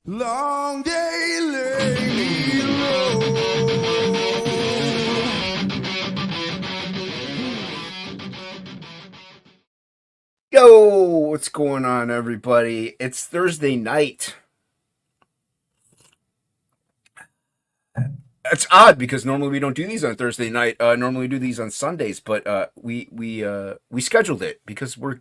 Long day lay low. Yo, what's going on, everybody? It's Thursday night. It's odd because normally we don't do these on Thursday night. Normally we do these on Sundays, but we scheduled it because we're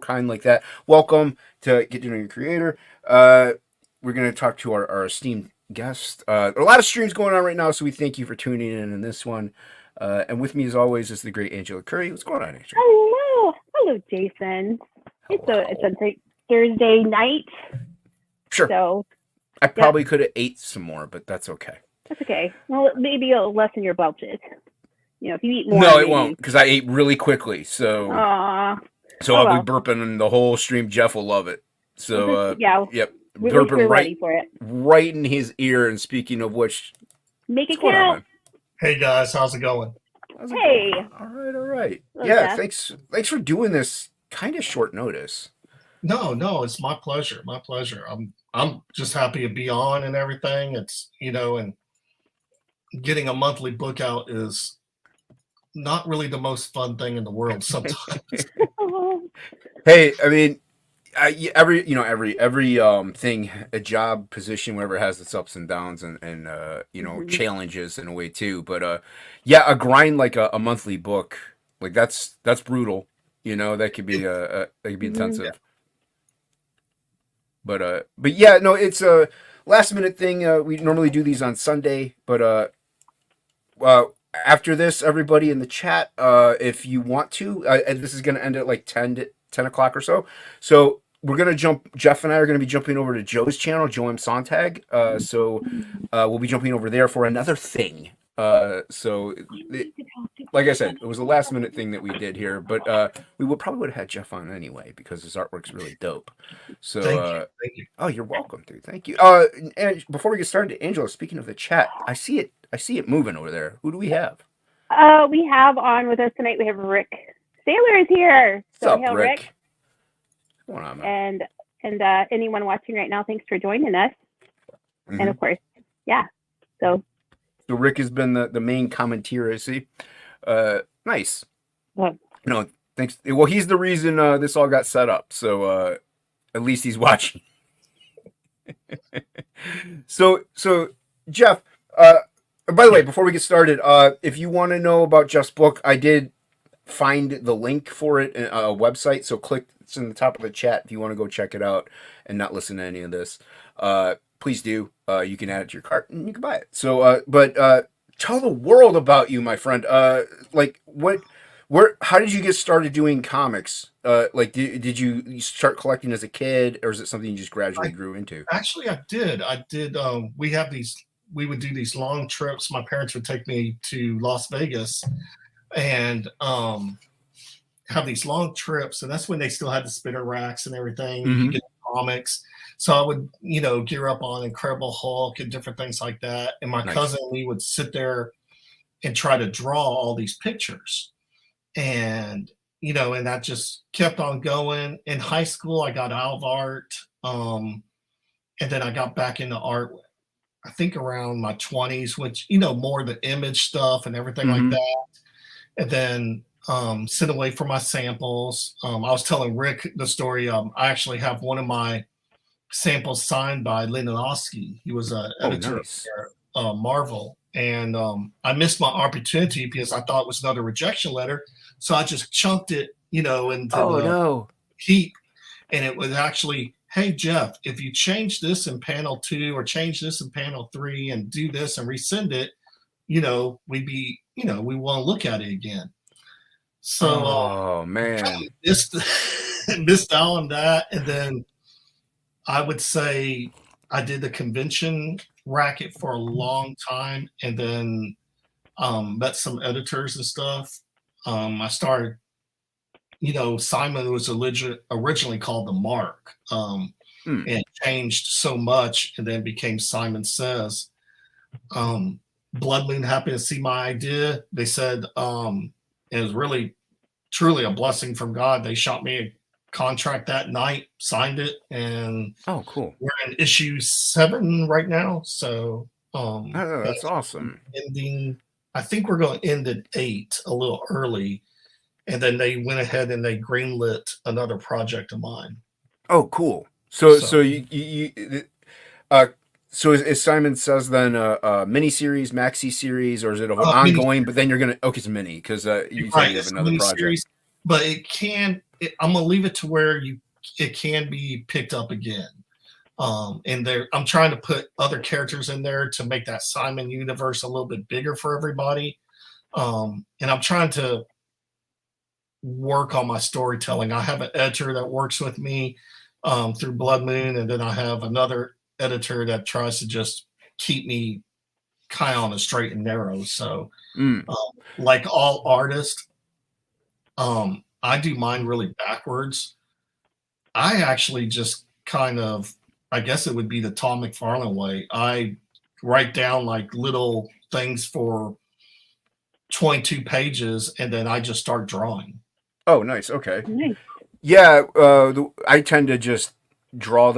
kind like that. Welcome to Get to Know Your Creator. We're gonna talk to our esteemed guest. A lot of streams going on right now, so we thank you for tuning in this one. And with me, as always, is the great Angela Curry. What's going on, Angela? Hello, Jason. It's a Thursday night. Sure. So I probably could have ate some more, but that's okay. That's okay. Well, maybe it'll lessen your belches. You know, if you eat more. No, it won't, because I ate really quickly. So, I'll be burping and the whole stream. Jeff will love it. So, yep, burping ready for it. Right in his ear. And speaking of which, make it count. Hey guys, how's it going? Hey. All right. Hello, Yeah, Jeff. thanks for doing this. Kind of short notice. No, it's my pleasure. I'm just happy to be on and everything. It's and getting a monthly book out is not really the most fun thing in the world sometimes. Hey, I mean, every thing, a job position, whatever, has its ups and downs and challenges in a way too. But a grind like a monthly book, like that's brutal. That could be intensive. Yeah. But yeah, no, it's a last minute thing. We normally do these on Sunday, but after this, everybody in the chat, if you want to, and this is going to end at like 10 o'clock or so. So we're going to Jeff and I are going to be jumping over to Joe's channel, Joe M. Sontag. So we'll be jumping over there for another thing. Like I said, it was a last minute thing that we did here, but we would have had Jeff on anyway because his artwork's really dope. So Thank you. Oh, you're welcome, dude. Thank you. And before we get started, Angela, speaking of the chat, I see it moving over there. Who do we have? We have on with us tonight. We have Rick Sailor is here. What's up, Rick? What's going on, man? And anyone watching right now, thanks for joining us. Mm-hmm. And of course, So Rick has been the main commentator, I see. Nice. No, thanks. Well, he's the reason this all got set up. So at least he's watching. So Jeff, by the way, before we get started, if you want to know about Jeff's book, I did find the link for it in a website. So it's in the top of the chat if you want to go check it out and not listen to any of this. Please do. You can add it to your cart and you can buy it. So, but tell the world about you, my friend. How did you get started doing comics? Did you start collecting as a kid, or is it something you just gradually grew into? Actually, I did. We would do these long trips. My parents would take me to Las Vegas and have these long trips, and that's when they still had the spinner racks and everything. Mm-hmm. You could get comics. So I would, gear up on Incredible Hulk and different things like that. And my cousin, we would sit there and try to draw all these pictures. And, and that just kept on going. In high school, I got out of art. And then I got back into art, I think around my 20s, which, more the image stuff and everything like that. And then sent away for my samples. I was telling Rick the story. I actually have one of my samples signed by Leninowski. He was an editor of Marvel. And I missed my opportunity because I thought it was another rejection letter. So I just chunked it, into the heap. And it was actually, hey, Jeff, if you change this in panel 2 or change this in panel 3 and do this and resend it, we want to look at it again. So, man, missed out on that. And then I would say I did the convention racket for a long time, and then met some editors and stuff. I started, Simon was originally called The Mark, and changed so much and then became Simon Says. Blood Moon happened to see my idea. They said it was really, truly a blessing from God. They shot me a contract that night, signed it, and Oh, cool. we're in issue 7 right now. So Oh, and that's awesome. ending. I think we're going to end at 8 a little early, and then they went ahead and they greenlit another project of mine. Oh, cool. So So uh, so is Simon Says then a mini series, maxi series, or is it mini, ongoing? But then you're gonna it's a mini because you said right, you have it's a another mini project. series, but I'm gonna leave it to where it can be picked up again. And I'm trying to put other characters in there to make that Simon universe a little bit bigger for everybody. And I'm trying to work on my storytelling. I have an editor that works with me through Blood Moon, and then I have another editor that tries to just keep me kind of on the straight and narrow. So, Mm. like all artists, I do mine really backwards. I actually just kind of, I guess it would be the Tom McFarlane way. I write down like little things for 22 pages, and then I just start drawing. Oh, nice. Okay. Nice. Yeah. I tend to just draw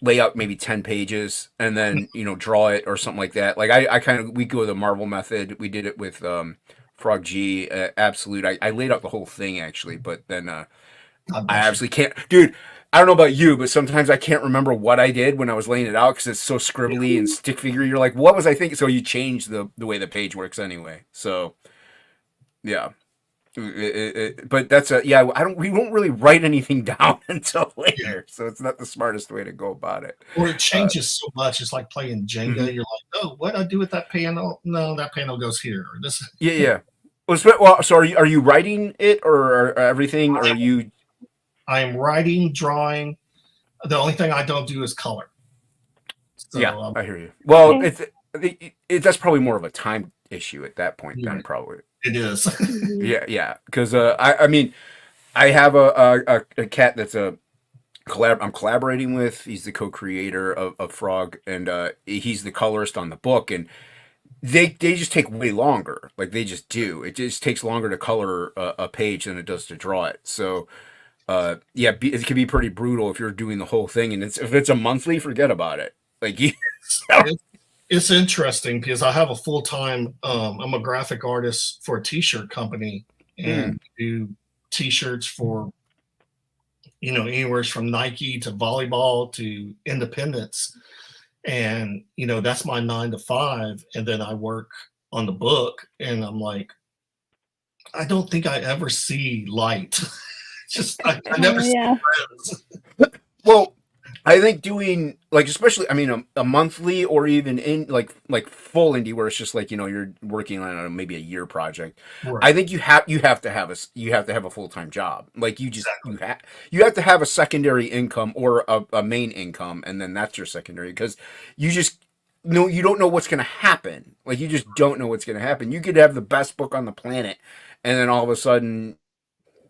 lay out maybe 10 pages and then draw it or something like that. Like I kind of we go the Marvel method. We did it with Frog G, Absolute. I laid out the whole thing actually, but then I absolutely can't, dude. I don't know about you, but sometimes I can't remember what I did when I was laying it out because it's so scribbly and stick figure. You're like, what was I thinking? So you change the way the page works anyway. So yeah. But that's yeah. We won't really write anything down until later, so it's not the smartest way to go about it. Or it changes so much. It's like playing Jenga. Mhm. You're like, oh, what do I do with that panel? No, that panel goes here. Or this. Yeah, yeah. Well, so are you writing it or everything? Or are you? I am writing, drawing. The only thing I don't do is color. So Yeah, I hear you. Well, Okay. that's probably more of a time issue at that point then, probably. it is. Mhm. Yeah, yeah. Because I mean, I have a cat that's I'm collaborating with. He's the co-creator of Frog, and he's the colorist on the book, and they just take way longer. Like they just do. It just takes longer to color a page than it does to draw it. So yeah, it can be pretty brutal if you're doing the whole thing, and if it's a monthly, forget about it. Like It's interesting because I have a full time. I'm a graphic artist for a t-shirt company and do t-shirts for anywhere from Nike to volleyball to independents, and that's my 9 to 5, and then I work on the book, and I'm like, I don't think I ever see light. Just I never see Yeah. friends. well, I think doing especially a monthly or even in like full indie where it's just like you're working on maybe a year project. Right. I think you have to have a full-time job. Like you have to have a secondary income or a main income, and then that's your secondary because you just you don't know what's going to happen. Like you just don't know what's going to happen. You could have the best book on the planet, and then all of a sudden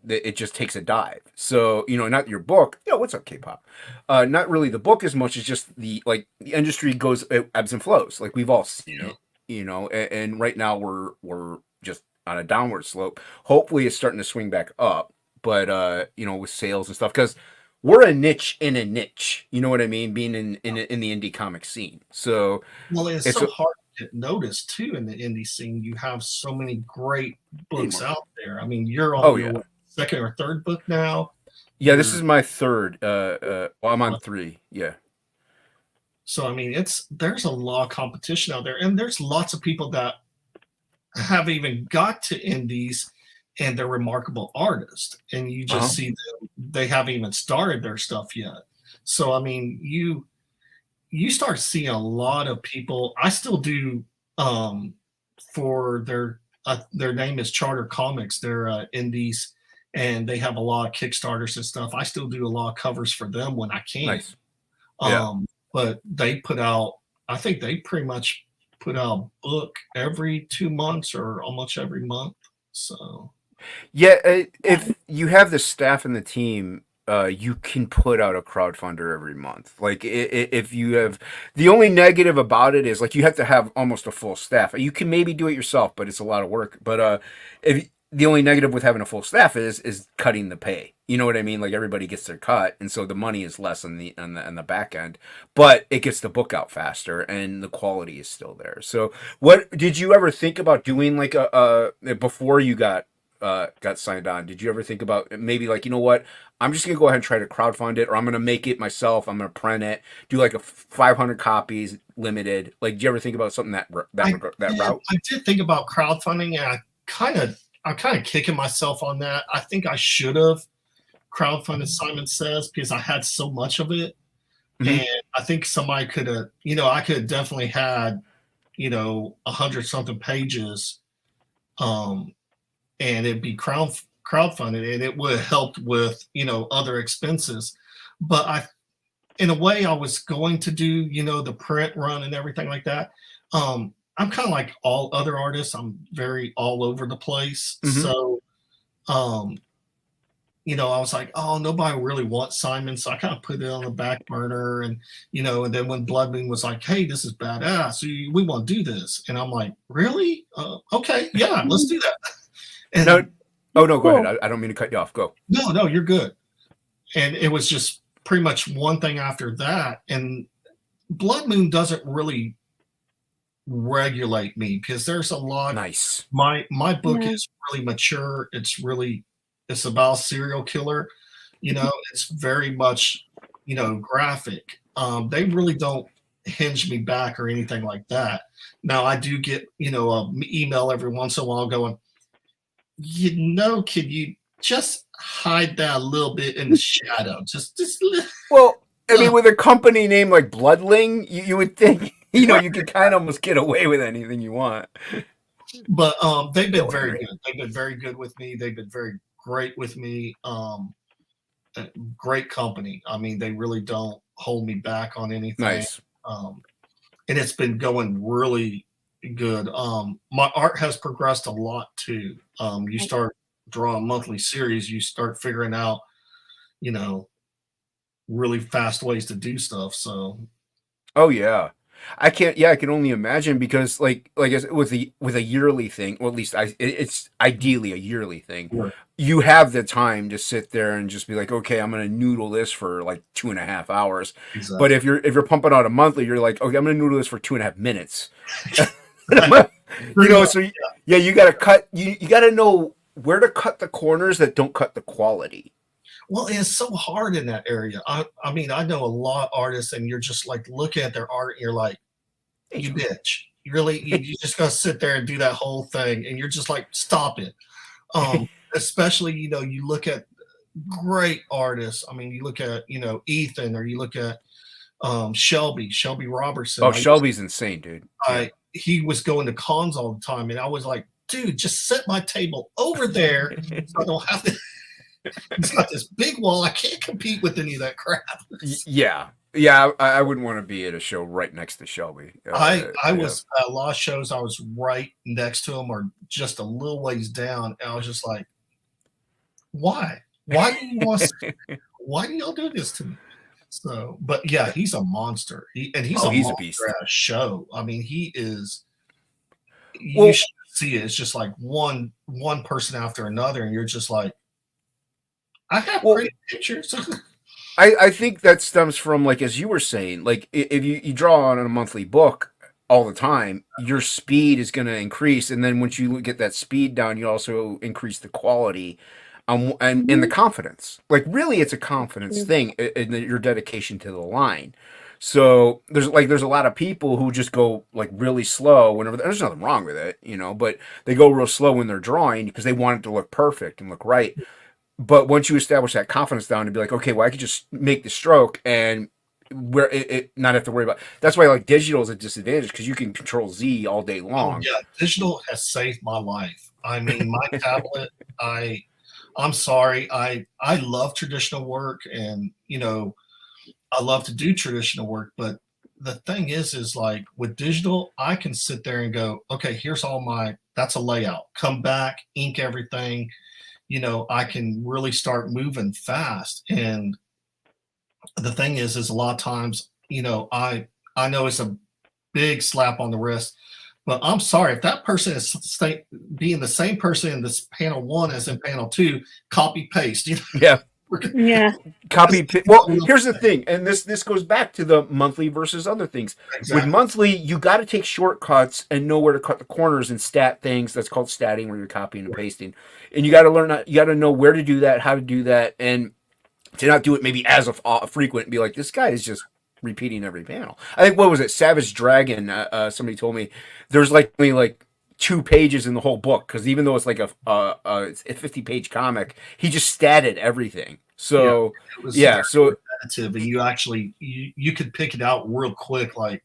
it just takes a dive. So not your book. What's up, K-pop? Not really the book as much as just the industry goes, it ebbs and flows. Like we've all seen it. And right now we're just on a downward slope. Hopefully it's starting to swing back up. But with sales and stuff, because we're a niche in a niche. You know what I mean? Being in the indie comic scene. So Well, it's so hard to get noticed too in the indie scene. You have so many great books out there. I mean, you're on your second or third book now. Yeah, this is my third. Well, I'm on 3. Yeah. So I mean, there's a lot of competition out there, and there's lots of people that have even got to indies, and they're remarkable artists, and you just see them. They haven't even started their stuff yet. So I mean, you start seeing a lot of people. I still do for their name is Charter Comics. They're indies, and they have a lot of Kickstarters and stuff. I still do a lot of covers for them when I can. Nice. Yeah. But they put out, I think they pretty much put out a book every 2 months or almost every month. So yeah, if you have the staff and the team, you can put out a crowdfunder every month. Like if you have, the only negative about it is like you have to have almost a full staff. You can maybe do it yourself, but it's a lot of work. But if the only negative with having a full staff is cutting the pay. You know what I mean? Like everybody gets their cut, and so the money is less on the back end, but it gets the book out faster, and the quality is still there. So, what did you ever think about doing like a before you got signed on? Did you ever think about maybe like, you know what? I'm just gonna go ahead and try to crowdfund it, or I'm gonna make it myself. I'm gonna print it, do like a 500 copies limited. Like, did you ever think about something that route? I did think about crowdfunding, and I'm kind of kicking myself on that. I think I should have crowdfunded Simon Says because I had so much of it, Mhm. and I think somebody could have, I could have definitely had, 100 something pages, and it'd be crowdfunded, and it would have helped with other expenses. But in a way, I was going to do the print run and everything like that. I'm kind of like all other artists. I'm very all over the place. Mhm. So, um, I was like, oh, nobody really wants Simon, so I kind of put it on the back burner, and then when Blood Moon was like, hey, this is badass, we want to do this, and I'm like, really? Okay, yeah, let's do that. And No, oh no, go Cool. ahead. I don't mean to cut you off. Go. no, you're good. And it was just pretty much one thing after that, and Blood Moon doesn't really regulate me because there's a lot. Nice. My book Yeah. is really mature. It's about a serial killer. It's very much graphic. They really don't hinge me back or anything like that. Now I do get a email every once in a while going, can you just hide that a little bit in the shadow? Well, I mean, with a company name like Bloodling, you would think you could kind of almost get away with anything you want. But they've been Go very Henry. good. They've been very good with me. They've been very great with me. Great company. I mean, they really don't hold me back on anything. Nice. And it's been going really good. My art has progressed a lot too. You start drawing monthly series, you start figuring out, really fast ways to do stuff. So Oh yeah. I can't. Yeah, I can only imagine because like I said, with a yearly thing, or at least it's ideally a yearly thing. Right. You have the time to sit there and just be like, okay, I'm gonna noodle this for like 2.5 hours. exactly. But if you're pumping out a monthly, you're like, okay, I'm gonna noodle this for 2.5 minutes. So yeah, you gotta cut. You gotta know where to cut the corners that don't cut the quality. Well, it's so hard in that area. I mean, I know a lot of artists, and you're just like looking at their art, and you're like, you bitch. You really, you just gotta sit there and do that whole thing, and you're just like, stop it. Especially, you look at great artists. I mean, you look at, Ethan, or you look at Shelby Robertson. Oh, Shelby's insane, dude. He was going to cons all the time, and I was like, dude, just set my table over there so I don't have to. He's got this big wall. I can't compete with any of that crap. Yeah, I wouldn't want to be at a show right next to Shelby. I was at a lot of shows. I was right next to him, or just a little ways down. And I was just like, why? Why do you want? Why do y'all do this to me? So, but yeah, he's a monster. He's a beast. monster at a show. I mean, he is. Well, you should see it. It's just like one person after another, and you're just like, I have great pictures. I think that stems from, like, as you were saying, like if you draw on a monthly book all the time, your speed is going to increase, and then once you get that speed down, you also increase the quality, and the confidence. Like, really, it's a confidence thing, in your dedication to the line. So there's a lot of people who just go like really slow whenever there's nothing wrong with it, but they go real slow when they're drawing because they want it to look perfect and look right. But once you establish that confidence down to be like, okay, well, I could just make the stroke and where it not have to worry about. That's why like digital is a disadvantage because you can control Z all day long. Oh, yeah, digital has saved my life. I mean, my tablet. I'm sorry. I love traditional work, and I love to do traditional work. But the thing is like with digital, I can sit there and go, okay, here's that's a layout. Come back, ink everything. I can really start moving fast. And the thing is a lot of times, I know it's a big slap on the wrist, Well, I'm sorry if that person is being the same person in this panel 1 as in panel 2. Copy paste. You know? Yeah. Yeah. Well, here's the thing, and this goes back to the monthly versus other things. Exactly. With monthly, you got to take shortcuts and know where to cut the corners and stat things. That's called statting, where you're copying and pasting, and you got to learn. You got to know where to do that, how to do that, and to not do it maybe as frequent. And be like, this guy is just repeating every panel. I think what was it, Savage Dragon? Somebody told me there's like only like 2 pages in the whole book, because even though it's like a 50-page comic, he just statted everything. So so repetitive, and you actually you could pick it out real quick. Like,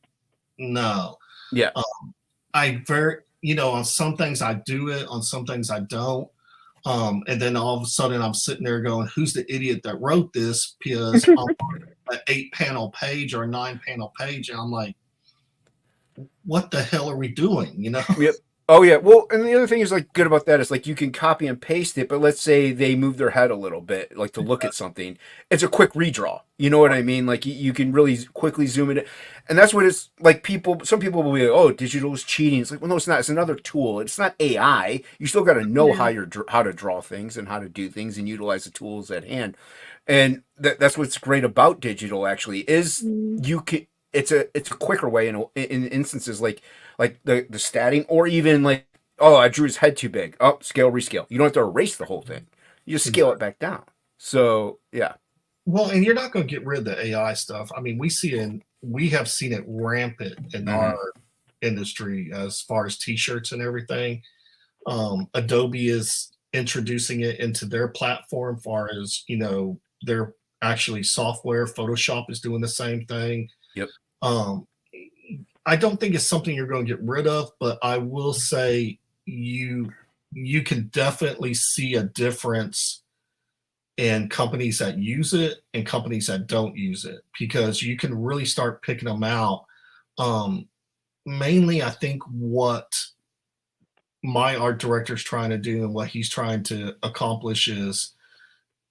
no, yeah, I very on some things I do it, on some things I don't. And then all of a sudden I'm sitting there going, who's the idiot that wrote this? Because I'm on an 8-panel page or a 9-panel page, and I'm like, what the hell are we doing? Yep. Oh yeah. Well, and the other thing is like good about that is like you can copy and paste it, but let's say they move their head a little bit, like to look at something. It's a quick redraw. You know what I mean? Like you can really quickly zoom it in. And that's what it's like. Some people will be like, "Oh, digital is cheating." It's like, well, no, it's not. It's another tool. It's not AI. You still got to know how to draw things and how to do things and utilize the tools at hand. And that's what's great about digital. Actually, is you can. It's a quicker way in instances like the statting, or even like, oh, I drew his head too big. Oh, scale, rescale. You don't have to erase the whole thing. You just scale it back down. So yeah. Well, and you're not going to get rid of the AI stuff. I mean, we have seen it rampant in our industry as far as T-shirts and everything. Adobe is introducing it into their platform, far as their actually software. Photoshop is doing the same thing. Yep. I don't think it's something you're going to get rid of, but I will say you can definitely see a difference in companies that use it and companies that don't use it, because you can really start picking them out. Mainly, I think what my art director is trying to do and what he's trying to accomplish is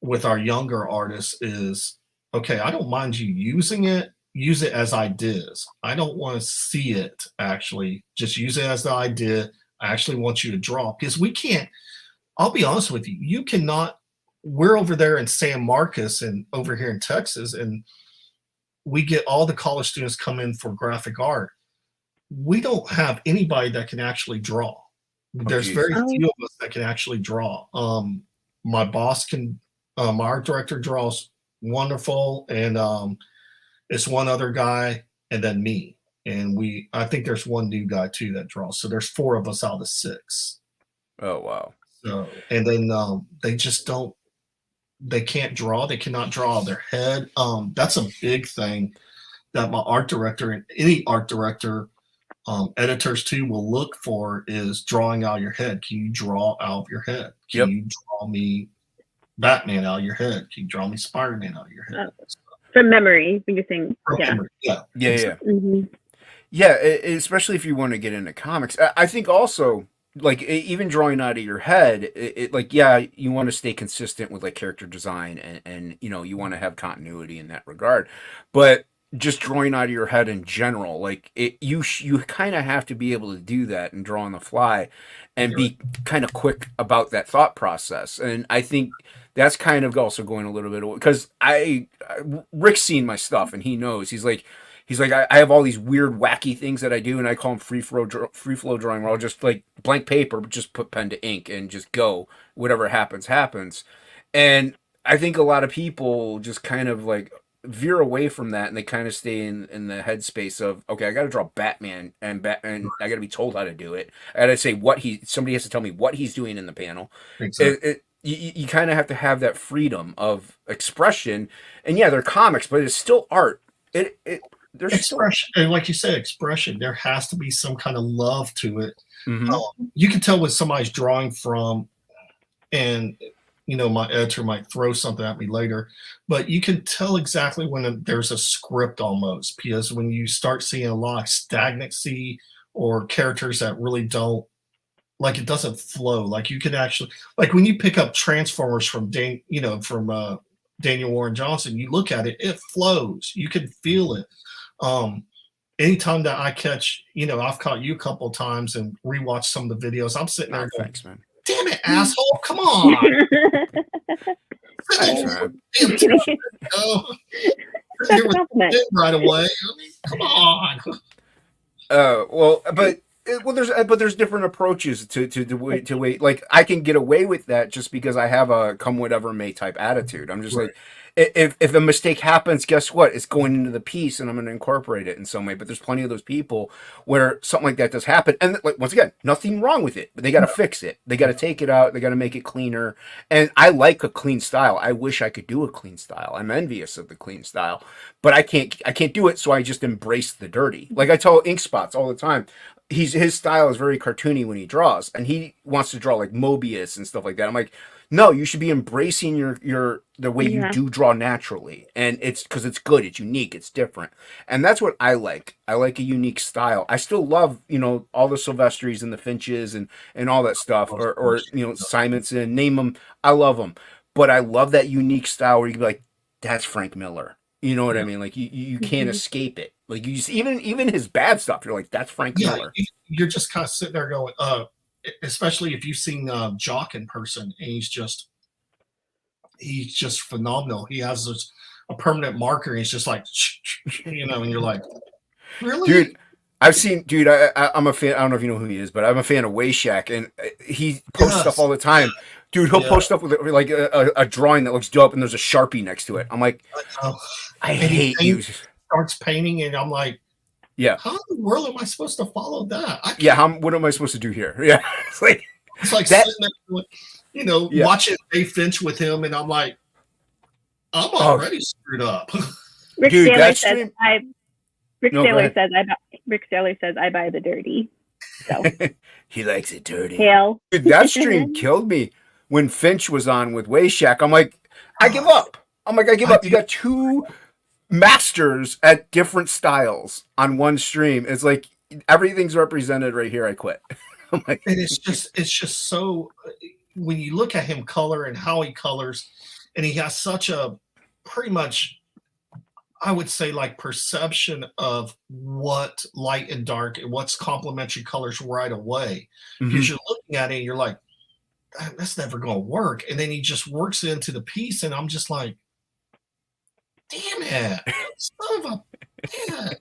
with our younger artists is, okay, I don't mind you using it. Use it as ideas. I don't want to see it actually. Just use it as the idea. I actually want you to draw, because we can't. I'll be honest with you. You cannot. We're over there in San Marcos and over here in Texas, and we get all the college students come in for graphic art. We don't have anybody that can actually draw. There's very few of us that can actually draw. My boss can. My art director draws wonderful, and it's one other guy and then me. And I think there's one new guy too that draws. So there's 4 of us out of 6. Oh, wow. So, and then they just they can't draw. They cannot draw their head. That's a big thing that my art director and any art director, editors too, will look for is drawing out of your head. Can you draw out of your head? Can you draw me Batman out of your head? Can you draw me Spider-Man out of your head? From memory, you're saying, Yeah. Mm-hmm. Yeah, especially if you want to get into comics. I think also, like, even drawing out of your head, you want to stay consistent with like character design, and you want to have continuity in that regard. But just drawing out of your head in general, like you kind of have to be able to do that and draw on the fly, and be kind of quick about that thought process. And I think that's kind of also going a little bit, because Rick's seen my stuff and he knows. He's like I have all these weird wacky things that I do, and I call them free flow drawing, where I'll just like blank paper, but just put pen to ink and just go. Whatever happens. And I think a lot of people just kind of like veer away from that, and they kind of stay in the headspace of, okay, I got to draw Batman, and I got to be told how to do it. I got to say somebody has to tell me what he's doing in the panel. Exactly. You kind of have to have that freedom of expression, and yeah, they're comics, but it's still art. There's expression, and like you said, expression. There has to be some kind of love to it. Mm-hmm. You can tell when somebody's drawing from, and my editor might throw something at me later, but you can tell exactly when there's a script almost, because when you start seeing a lot of stagnancy or characters that really don't, like, it doesn't flow. Like, you can actually, like, when you pick up Transformers from Daniel Warren Johnson, you look at it, it flows. You can feel it. anytime that I catch, I've caught you a couple of times and rewatched some of the videos, I'm sitting there going, Thanks, man. damn it, asshole, come on. Thanks, man. Here with it right away. I mean, come on. There's different approaches to wait. Like I can get away with that just because I have a come whatever may type attitude. I'm just like, if a mistake happens, guess what? It's going into the piece, and I'm going to incorporate it in some way. But there's plenty of those people where something like that does happen, and like once again, nothing wrong with it, but they got to fix it. They got to take it out. They got to make it cleaner. And I like a clean style. I wish I could do a clean style. I'm envious of the clean style, but I can't do it. So I just embrace the dirty. Like I tell Ink Spots all the time. His style is very cartoony when he draws, and he wants to draw like Mobius and stuff like that. I'm like, no, you should be embracing the way you do draw naturally, and it's because it's good, it's unique, it's different, and that's what I like. I like a unique style. I still love all the Silvestris and the Finches and all that stuff, or Simonson, name them. I love them, but I love that unique style where you can be like, that's Frank Miller. You know what I mean? Like you can't escape it. Like you just, even his bad stuff, you're like, that's Frank Miller. You're just kind of sitting there going, especially if you've seen Jock in person, and he's just phenomenal. He has a permanent marker, and he's just like, and you're like, really, dude. I've seen, dude. I'm a fan. I don't know if you know who he is, but I'm a fan of Wayshack, and he posts stuff all the time. Dude, he'll post stuff with like a drawing that looks dope, and there's a Sharpie next to it. I'm like, I hate you. Starts painting, and I'm like, yeah, how in the world am I supposed to follow that? What am I supposed to do here? Yeah, it's like that, sitting there, watching Dave Finch with him, and I'm like, I'm already screwed up. Rick Saylor says I buy the dirty. So he likes it dirty. Hail. Dude, that stream killed me when Finch was on with Wayshack. I'm like, I give up. I give up. You got two masters at different styles on one stream. It's like everything's represented right here. I quit. I'm like, and it's just so, when you look at him color and how he colors, and he has such a pretty much, I would say, like perception of what light and dark and what's complementary colors right away. Because you're looking at it and you're like, that's never going to work. And then he just works into the piece, and I'm just like, damn it, son of a bitch.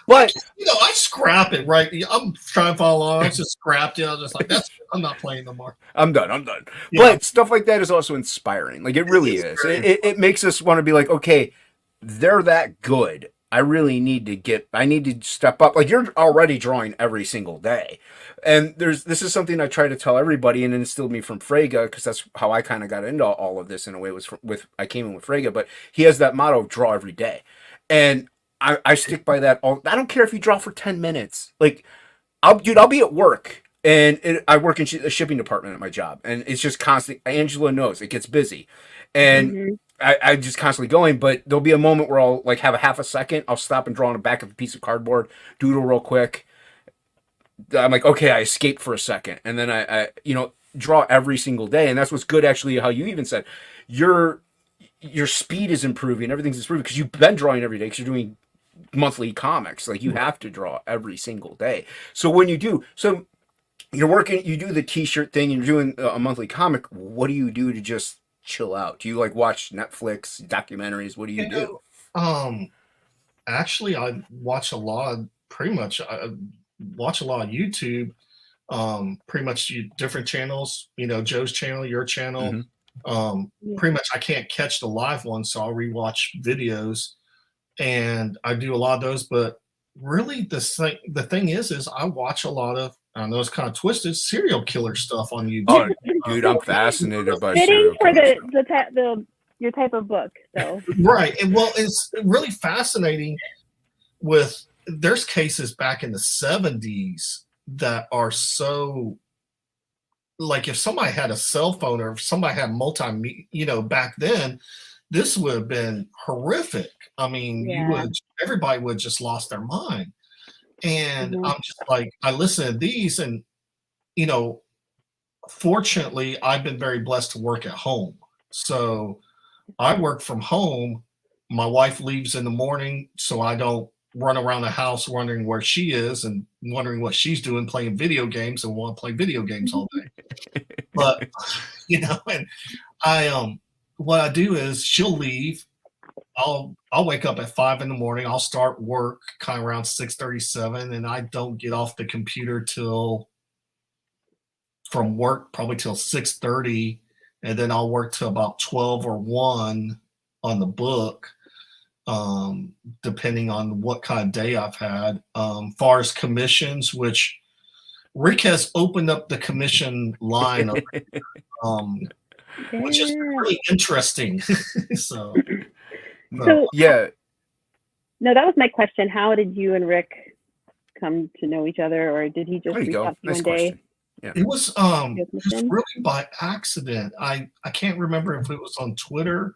But I scrap it, right? I'm trying to follow along. I just scrapped it. I was just like, I'm not playing no more. I'm done. But stuff like that is also inspiring. Like it really is. It makes us want to be like, okay, they're that good. I need to step up. Like you're already drawing every single day. And this is something I try to tell everybody, and it instilled me from Frege, because that's how I kind of got into all of this in a way. I came in with Frege, but he has that motto: draw every day, and I stick by that. I don't care if you draw for 10 minutes. Like, I'll be at work, and I work in the shipping department at my job, and it's just constant. Angela knows it gets busy, and I just constantly going. But there'll be a moment where I'll like have a half a second. I'll stop and draw on the back of a piece of cardboard, doodle real quick. I'm like, okay, I escaped for a second, and then I draw every single day, and that's what's good. Actually, how you even said your speed is improving, everything's improving because you've been drawing every day because you're doing monthly comics. Like you have to draw every single day. So when you do, you're working, you do the T-shirt thing, and you're doing a monthly comic. What do you do to just chill out? Do you like watch Netflix documentaries? What do you do? Actually, I watch a lot of watch a lot of YouTube, pretty much different channels, Joe's channel, your channel. Pretty much I can't catch the live one, so I'll rewatch videos, and I do a lot of those. But really the thing is I watch a lot of, I know it's kind of twisted, serial killer stuff on YouTube. Oh, dude, I'm fascinated by serial killer for your type of book. So right. And well, it's really fascinating there's cases back in the 70s that are so, like, if somebody had a cell phone or if somebody had back then, this would have been horrific. I mean, everybody would have just lost their mind. And I'm just like, I listen to these, and fortunately I've been very blessed to work at home. So I work from home. My wife leaves in the morning, so I don't run around the house wondering where she is and wondering what she's doing, playing video games, and want to play video games all day. But and I what I do is she'll leave. I'll wake up at 5 in the morning. I'll start work kind of around 6:37, and I don't get off the computer from work probably till 6:30, and then I'll work till about 12 or 1 on the book, depending on what kind of day I've had. Far as commissions, which Rick has opened up the commission line, which is really interesting. So yeah. No, that was my question. How did you and Rick come to know each other, or did he just reach out to you one day? Yeah. It was really by accident. I can't remember if it was on Twitter.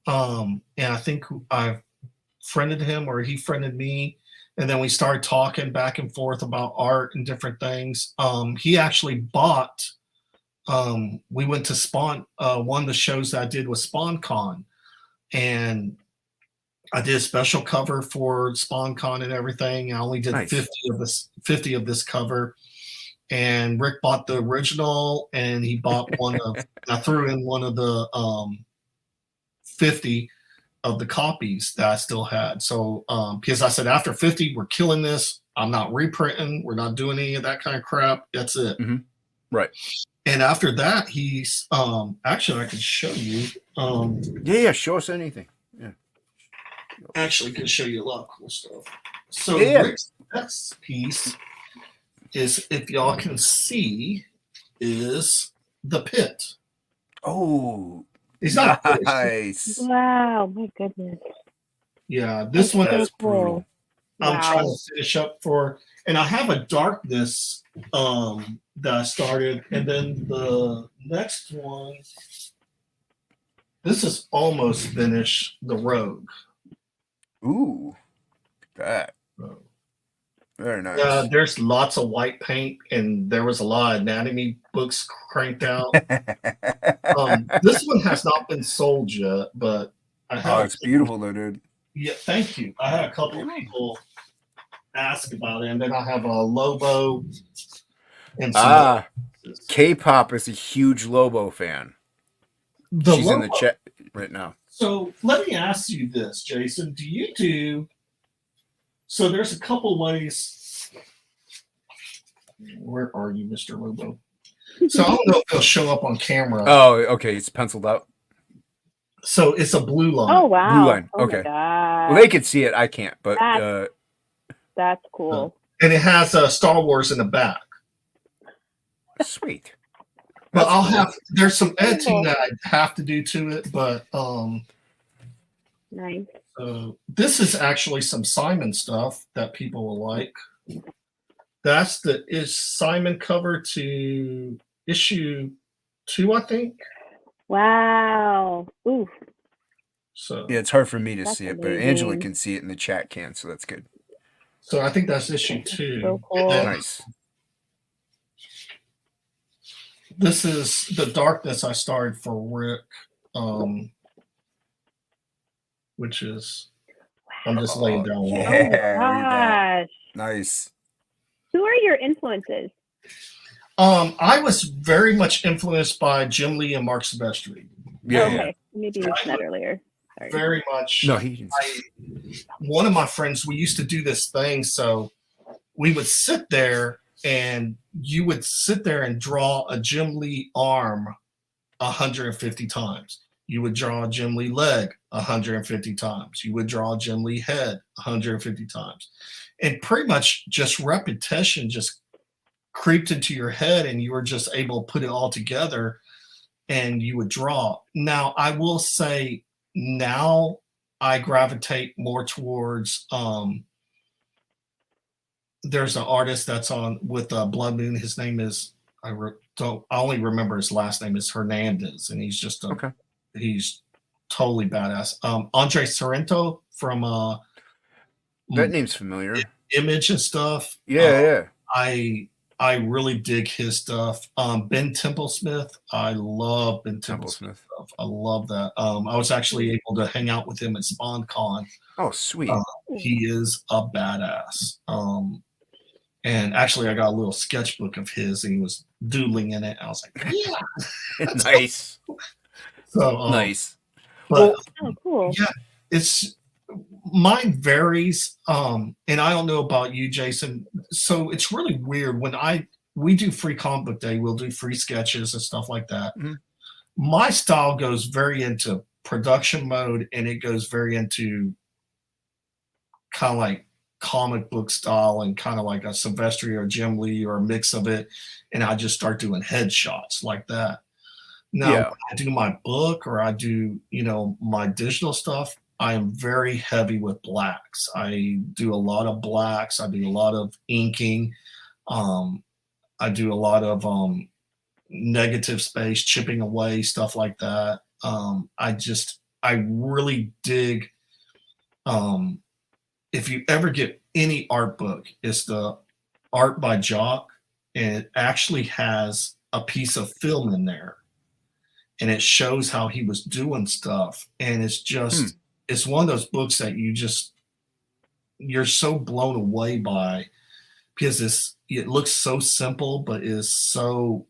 And I think I friended him or he friended me. And then we started talking back and forth about art and different things. He actually bought, we went to Spawn, one of the shows that I did was SpawnCon. And I did a special cover for SpawnCon and everything. I only did 50 of this cover. And Rick bought the original, and he bought I threw in one of the 50 of the copies that I still had. So because I said after 50, we're killing this. I'm not reprinting. We're not doing any of that kind of crap. That's it. Mm-hmm. Right. And after that, he's actually I can show you. Yeah, show us anything. Yeah. Actually, can show you a lot of cool stuff. So Rick's next piece is, if y'all can see, is the pit. Oh, he's not nice. Wow, my goodness. Yeah, this one is brutal. I'm trying to finish up for, and I have a darkness that I started, and then the next one, this is almost finished, the Rogue. Ooh, that. Very nice. There's lots of white paint, and there was a lot of anatomy books cranked out. This one has not been sold yet, but I have. Oh, it's beautiful though, dude. Yeah, thank you. I had a couple of people ask about it, and then I have a Lobo. And K-pop is a huge Lobo fan. She's Lobo. In the chat right now. So let me ask you this, Jason. Do you do? So there's a couple ways. Where are you, Mr. Lobo? So I don't know if they'll show up on camera. Oh, okay. It's penciled out. So it's a blue line. Oh, wow. Blue line. Oh, okay. Well, they can see it. I can't, but that's cool. And it has Star Wars in the back. Sweet. But there's some editing that I have to do to it, but nice. This is actually some Simon stuff that people will like. That's is Simon cover to issue 2, I think. Wow. Ooh. So yeah, it's hard for me to see it, amazing. but Angela can see it and the chat can, so that's good. So I think that's issue 2. So cool. Nice. This is the darkness I started for Rick, which is I'm just laying down. Yeah, oh gosh. Nice. Who are your influences? I was very much influenced by Jim Lee and Mark Silvestri. Yeah. Okay. Maybe you mentioned that earlier. Sorry. Very much. No, he didn't. One of my friends, we used to do this thing. So we would sit there and you would sit there and draw a Jim Lee arm 150 times. You would draw a Jim Lee leg 150 times. You would draw a Jim Lee head 150 times. And pretty much just repetition just creeped into your head, and you were just able to put it all together and you would draw. Now, I will say now I gravitate more towards there's an artist that's on with Blood Moon. His name is I only remember his last name is Hernandez, and he's just he's totally badass. Andre Sorrento from that name's familiar. Image and stuff. Yeah. I really dig his stuff. Ben Templesmith, I love Ben Templesmith stuff. I love that. I was actually able to hang out with him at SpawnCon. Oh, sweet. he is a badass. And actually, I got a little sketchbook of his, and he was doodling in it. I was like, yeah. Nice. So Nice. but Oh, cool. yeah, it's mine varies. And I don't know about you, Jason. So it's really weird when we do free comic book day, we'll do free sketches and stuff like that. Mhm. My style goes very into production mode, and it goes very into kind of like comic book style and kind of like a Sylvester or Jim Lee or a mix of it. And I just start doing headshots like that. Now, Yeah. when I do my book or I do, my digital stuff, I am very heavy with blacks. I do a lot of blacks. I do a lot of inking. I do a lot of negative space, chipping away, stuff like that. I really dig. If you ever get any art book, it's the Art by Jock, and it actually has a piece of film in there, and it shows how he was doing stuff, and it's one of those books that you're so blown away by, because it looks so simple but is so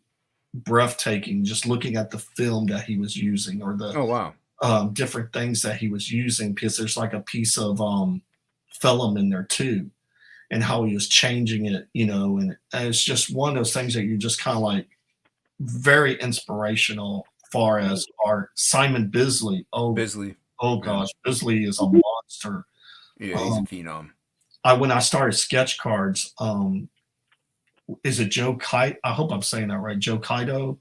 breathtaking just looking at the film that he was using, or the Oh wow. different things that he was using, because there's like a piece of film in there too, and how he was changing it, and it's just one of those things that you're just kind of like very inspirational far as art. Simon Bisley, Bisley. gosh, Bisley is a monster. Yeah, he's a phenom. When I started sketch cards, is it Joe Kite? I hope I'm saying that right. Joe Kaido.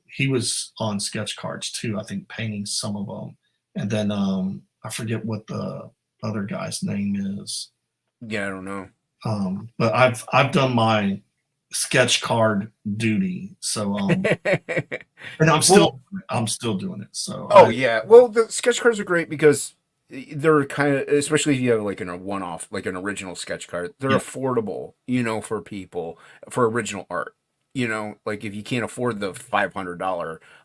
He was on sketch cards too, I think, painting some of them. And then I forget what the other guy's name is. Yeah, I don't know. But I've done my sketch card duty. So and I'm still doing it. So yeah. Well, the sketch cards are great because they're kind of, especially if you have like a one-off, like an original sketch card, they're affordable, for people, for original art. Like if you can't afford the $500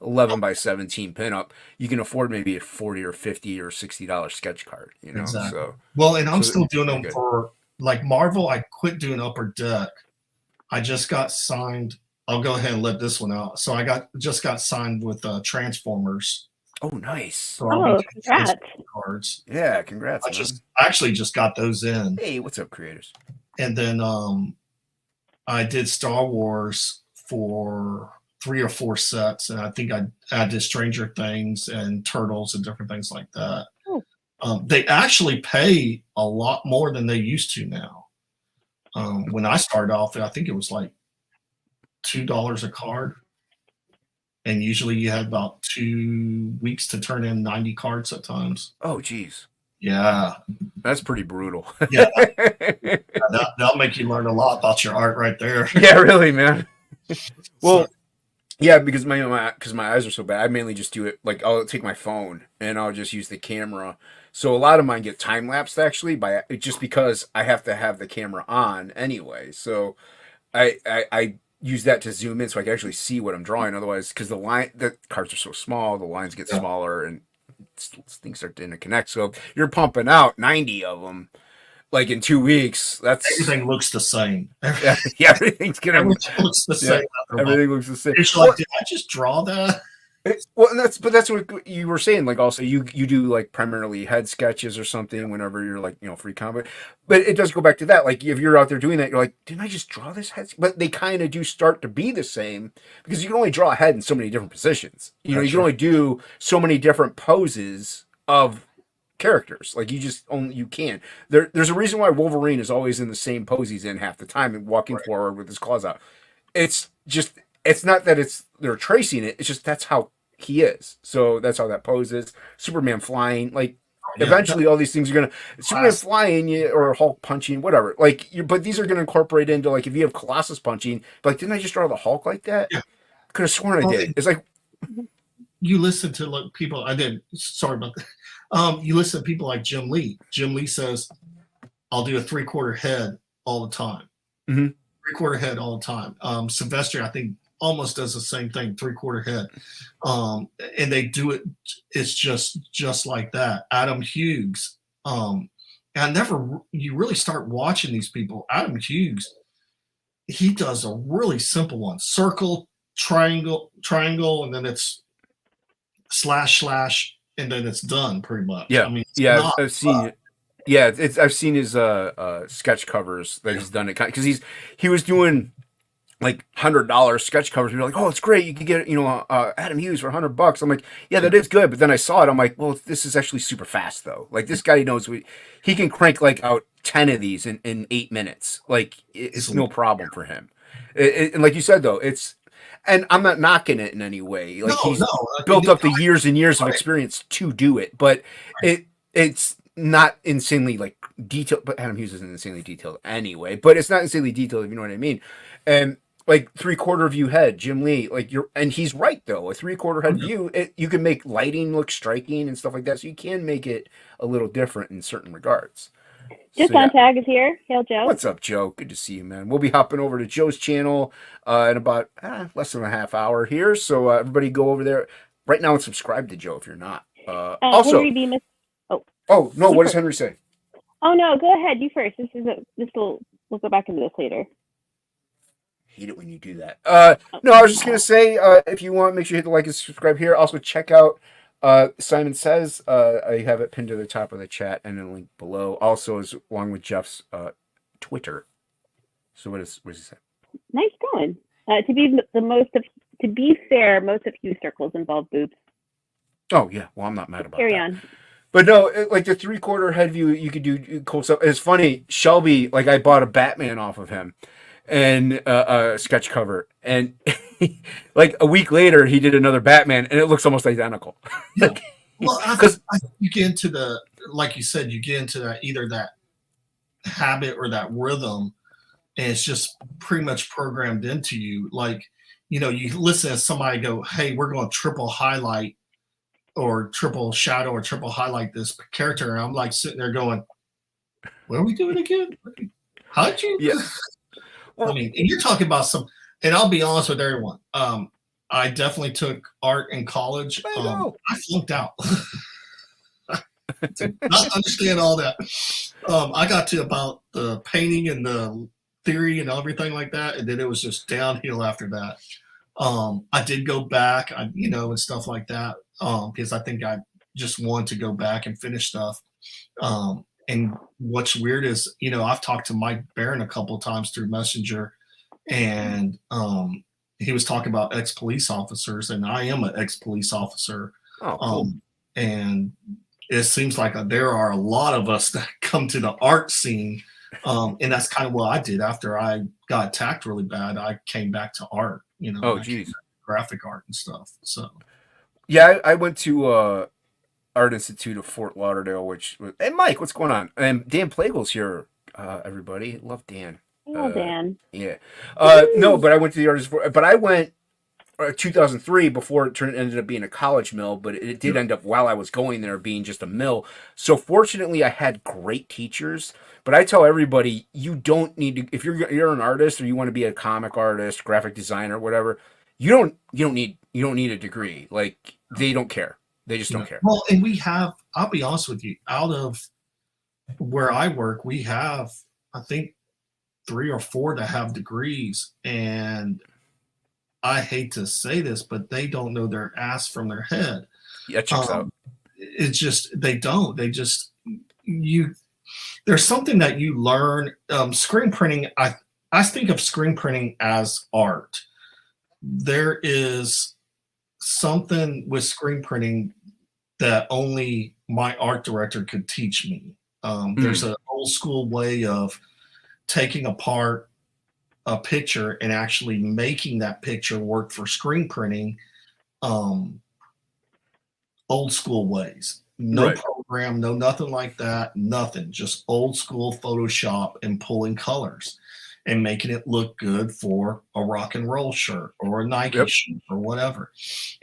11x17 pinup, you can afford maybe a $40 or $50 or $60 sketch card. Exactly. So well, and I'm still doing them good. for like Marvel. I quit doing Upper Deck. I just got signed. I'll go ahead and let this one out. So I just got signed with Transformers. Oh, nice. So congrats. Cards. Yeah, congrats. I actually just got those in. Hey, what's up, creators? And then I did Star Wars for 3 or 4 sets, and I think I did Stranger Things and Turtles and different things like that. They actually pay a lot more than they used to now. When I started off, I think it was like $2 a card, and usually you had about 2 weeks to turn in 90 cards at times. Oh, geez. Yeah, that's pretty brutal. Yeah, that'll make you learn a lot about your art right there. Yeah, really, man. Well, yeah, because my eyes are so bad, I mainly just do it like I'll take my phone and I'll just use the camera. So a lot of mine get time lapsed actually just because I have to have the camera on anyway. So I use that to zoom in so I can actually see what I'm drawing. Otherwise, because the cards are so small, the lines get smaller and things start to interconnect. So if you're pumping out 90 of them, like in 2 weeks, everything looks the same. Everything looks the same. Everything looks the same. It's like, did I just draw that? Well, that's what you were saying. Like, also, you do like primarily head sketches or something whenever you're like free comic. But it does go back to that. Like, if you're out there doing that, you're like, didn't I just draw this head? But they kind of do start to be the same because you can only draw a head in so many different positions. You can only do so many different poses of characters. Like you can. There's a reason why Wolverine is always in the same pose he's in half the time and walking forward with his claws out. It's not that they're tracing it. It's just that's how he is. So that's how that pose is. Superman flying, like eventually all these things are gonna Superman flying or Hulk punching, whatever. Like but these are gonna incorporate into like if you have Colossus punching, like didn't I just draw the Hulk like that? Yeah. Could have sworn I did. It's like you listen to people. I did. Sorry about that. You listen to people like Jim Lee. Jim Lee says, "I'll do a 3/4 head all the time." Mm-hmm. 3/4 head all the time. Sylvester, I think, almost does the same thing, 3/4 head. And they do it. It's just like that. Adam Hughes, and you really start watching these people. Adam Hughes, he does a really simple one: circle, triangle, and then it's slash slash, and then it's done pretty much. I Yeah, mean, it's yeah, not I've seen it. Yeah, I've seen his sketch covers that he's done it because he was doing like $100 sketch covers. You're like, oh, it's great. You could get Adam Hughes for $100. I'm like, yeah, that is good. But then I saw it. I'm like, well, this is actually super fast though. Like this guy knows he can crank like out 10 of these in 8 minutes. Like it's no problem for him. And like you said though, and I'm not knocking it in any way. Like he's built up the years and years of experience to do it, but it's not insanely like detailed. But Adam Hughes isn't insanely detailed anyway. But it's not insanely detailed, if you know what I mean. And like 3/4 view head, Jim Lee, like and he's right though. A 3/4 head view, you can make lighting look striking and stuff like that. So you can make it a little different in certain regards. Just on Tag is here. Hail, Joe. What's up, Joe? Good to see you, man. We'll be hopping over to Joe's channel in about less than a half hour here. So everybody go over there right now and subscribe to Joe if you're not. Also, Henry Bemis. Oh no, what does Henry say? Oh no, go ahead. You first. We'll go back into this later. Hate it when you do that. No, I was just gonna say, if you want, make sure you hit the like and subscribe here. Also, check out Simon Says. I have it pinned to the top of the chat and a link below. Also, is along with Jeff's Twitter. So what does he say? Nice going. To be fair, most of Hughes circles involve boobs. Oh yeah, well I'm not mad about Carry that. on. But no, like the 3/4 head view, you could do cool stuff. It's funny, Shelby. Like I bought a Batman off of him. And a sketch cover, and like a week later, he did another Batman, and it looks almost identical. Like, well, because you get into like you said, you get into that either that habit or that rhythm, and it's just pretty much programmed into you. Like, you listen to somebody go, "Hey, we're going to triple highlight or triple shadow or triple highlight this character," and I'm like sitting there going, "What are we doing again? How'd you?" Yeah. I mean, and you're talking about and I'll be honest with everyone. I definitely took art in college. I flunked out. Did not understand all that. I got to about the painting and the theory and everything like that, and then it was just downhill after that. I did go back, and stuff like that, because I think I just wanted to go back and finish stuff. And what's weird is, I've talked to Mike Barron a couple of times through Messenger, and he was talking about ex-police officers, and I am an ex-police officer. Oh, cool. And it seems like there are a lot of us that come to the art scene, and that's kind of what I did after I got attacked really bad. I came back to art, Oh, geez. graphic art and stuff. So, yeah, I went to Art Institute of Fort Lauderdale, and Mike, what's going on? And Dan Plagle's here, everybody. Love Dan. Oh, Dan. Yeah. No, but I went to the Art Institute, but I went 2003 before it ended up being a college mill, but it did end up while I was going there being just a mill. So fortunately, I had great teachers. But I tell everybody, you don't need to, if you're an artist or you want to be a comic artist, graphic designer, whatever, you don't need a degree. Like they don't care. They just don't care. Well, and I'll be honest with you, out of where I work, we have, I think, 3 or 4 that have degrees. And I hate to say this, but they don't know their ass from their head. Yeah, checks out. It's just, they don't. There's something that you learn. Screen printing, I think of screen printing as art. There is something with screen printing that only my art director could teach me. There's an old school way of taking apart a picture and actually making that picture work for screen printing, old school ways. No program, no nothing like that, nothing. Just old school Photoshop and pulling colors and making it look good for a rock and roll shirt or a Nike shirt or whatever.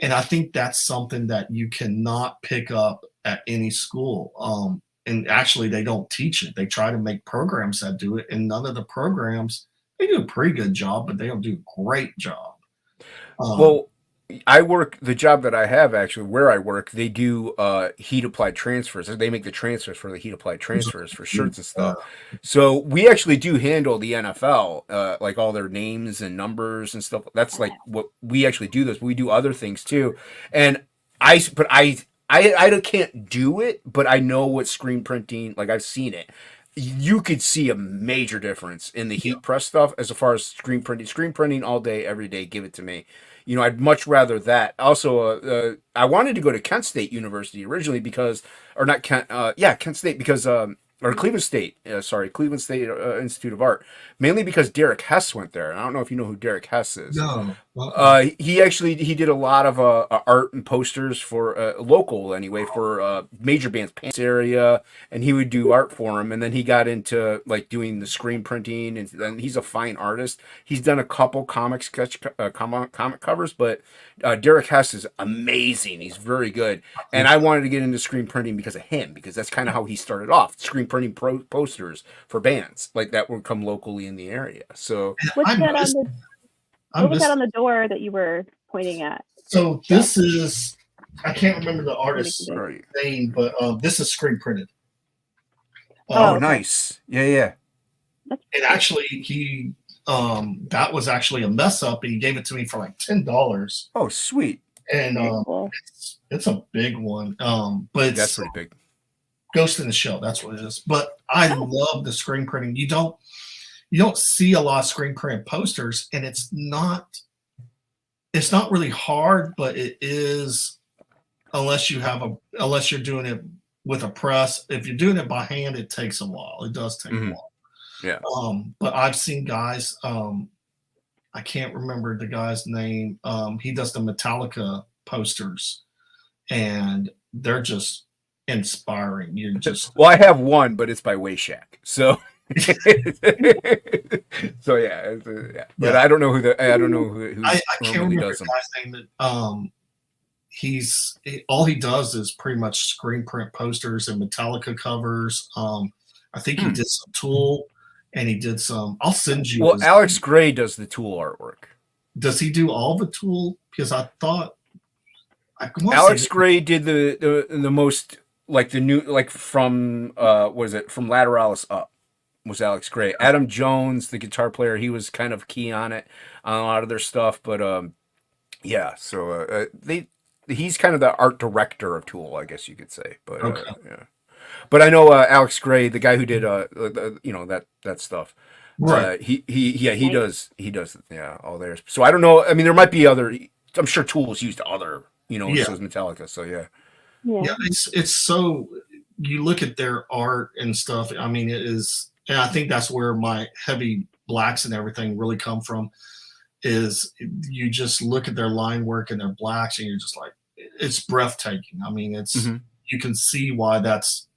And I think that's something that you cannot pick up at any school. And actually, they don't teach it. They try to make programs that do it, and none of the programs, they do a pretty good job, but they don't do a great job. Well, I work the job that I have actually where I work. They do heat applied transfers. They make the transfers for the heat applied transfers for shirts and stuff. So we actually do handle the NFL, like all their names and numbers and stuff. That's like what we actually do. This, but we do other things too. And I can't do it, but I know what screen printing. Like I've seen it. You could see a major difference in the heat press stuff as far as screen printing. Screen printing all day, every day. Give it to me. You know, I'd much rather that. Also, I wanted to go to Kent State University originally because, or not Kent, Kent State because, or Cleveland State, sorry, Cleveland State Institute of Art, mainly because Derek Hess went there. And I don't know if you know who Derek Hess is. No. He did a lot of art and posters for local anyway for major bands, Pants area, and he would do art for him. And then he got into like doing the screen printing, and he's a fine artist. He's done a couple comic covers, but Derek Hess is amazing. He's very good, and I wanted to get into screen printing because of him, because that's kind of how he started off, screen printing posters for bands like that would come locally in the area. So What's that what was that on the door that you were pointing at? So this is, I can't remember the artist's Right. name, but this is screen printed. Oh, okay. nice. Yeah. And actually, he that was actually a mess up, and he gave it to me for like $10. Oh, sweet. And Very cool. it's a big one. But it's That's pretty big. Ghost in the Shell. That's what it is. But I love the screen printing. You don't see a lot of screen print posters, and it's not really hard, but it is, unless you're doing it with a press. If you're doing it by hand, it takes a while. It does take a while. Yeah. But I've seen guys, I can't remember the guy's name. He does the Metallica posters, and they're just inspiring. You're just Well, I have one, but it's by Wayshack. So so yeah. But I don't know who I can't normally remember does the them. guy's name. All he does is pretty much screen print posters and Metallica covers. I think he did some Tool, and he did some. I'll send you. Well, Alex Gray does the Tool artwork. Does he do all the Tool? Because I thought Alex Gray did the most, like the new, like from was it from Lateralis up was Alex Gray. Adam Jones, the guitar player, he was kind of key on it on a lot of their stuff. But yeah, so he's kind of the art director of Tool, I guess you could say. But yeah. But I know Alex Gray, the guy who did that stuff. Right. He does all theirs. So I don't know. I mean, there might be other. I'm sure Tool's used other, so is Metallica. So yeah. It's so, you look at their art and stuff. I mean, it is, and I think that's where my heavy blacks and everything really come from. Is you just look at their line work and their blacks, and you're just like, it's breathtaking. I mean, it's you can see why that's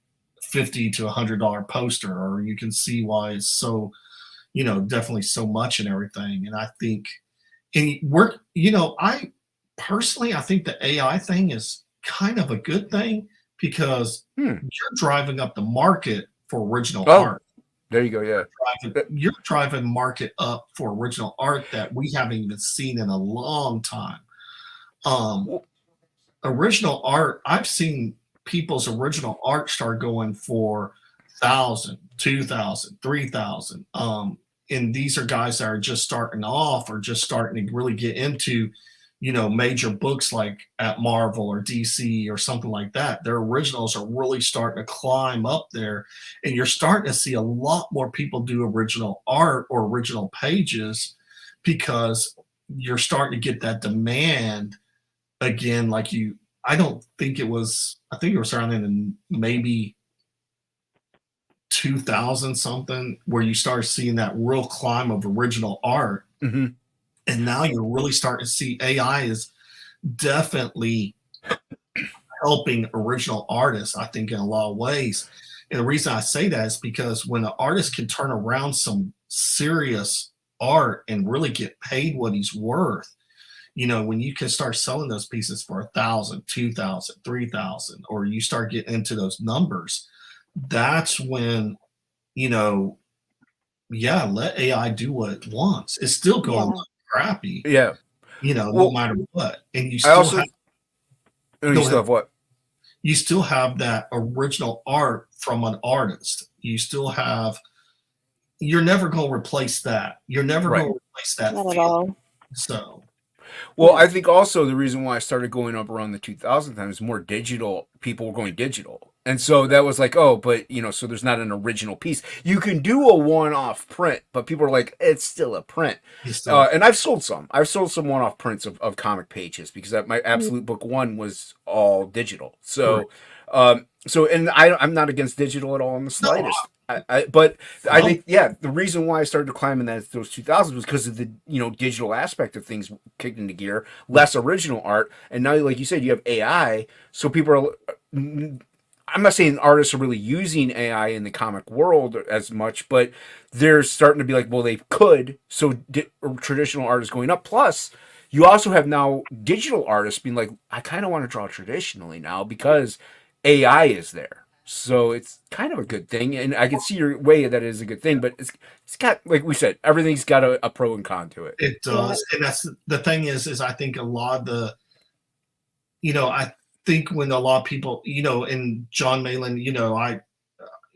$50 to $100 poster, or you can see why it's so, definitely so much and everything. And I think, I personally, I think the AI thing is kind of a good thing, because you're driving up the market for original art. There you go. Yeah. You're driving market up for original art that we haven't even seen in a long time. Original art, I've seen people's original art start going for 1,000, 2,000, 3,000. And these are guys that are just starting off, or just starting to really get into, major books like at Marvel or DC or something like that. Their originals are really starting to climb up there, and you're starting to see a lot more people do original art or original pages, because you're starting to get that demand again. I think it was around in maybe 2000 something, where you start seeing that real climb of original art. And now you're really starting to see AI is definitely helping original artists, I think, in a lot of ways. And the reason I say that is because when an artist can turn around some serious art and really get paid what he's worth, when you can start selling those pieces for 1,000, 2,000, 3,000, or you start getting into those numbers, that's when, let AI do what it wants. It's still going crappy. Yeah. no Well, matter what. And you I still also have, you go still ahead. have what? You still have that original art from an artist. You still have, you're never going to replace that. You're never Right. going to replace that Not at feeling. all. So, Well, Yeah. I think also the reason why I started going up around the 2000 time is more digital. People were going digital. And so that was like, oh, but, so there's not an original piece. You can do a one-off print, but people are like, it's still a print. it's still, And I've sold some. I've sold some one-off prints of comic pages because my Absolute Book 1 was all digital. So, and I'm not against digital at all in the no, slightest. But I no, think, the reason why I started climbing those 2000s was because of the digital aspect of things kicked into gear, less original art, and now, like you said, you have AI. So people are. I'm not saying artists are really using AI in the comic world as much, but they're starting to be like, well, they could. So traditional art is going up. Plus, you also have now digital artists being like, I kind of want to draw traditionally now because AI is there. So it's kind of a good thing, and I can see your way that it is a good thing. But it's got, like we said, everything's got a pro and con to it. it does. And that's the thing is I think a lot of the, I think when a lot of people, and John Malin,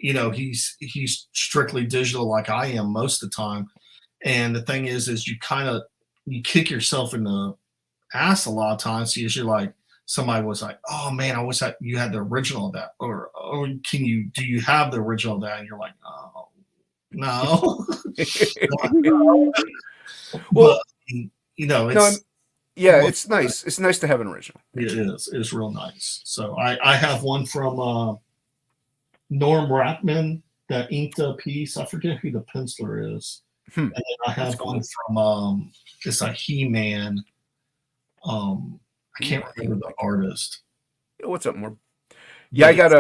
he's strictly digital like I am most of the time. And the thing is you kick yourself in the ass a lot of times because you're like, somebody was like, oh man, I wish that you had the original of that, or do you have the original of that? And you're like, oh no. Well, But no, it's it's nice. It's nice to have an original. it is. It's real nice. So I have one from Norm Rapman that inked a piece. I forget who the penciler is. And then I have cool. one from it's a He-Man. I can't remember the artist. What's up, more? Yeah, I got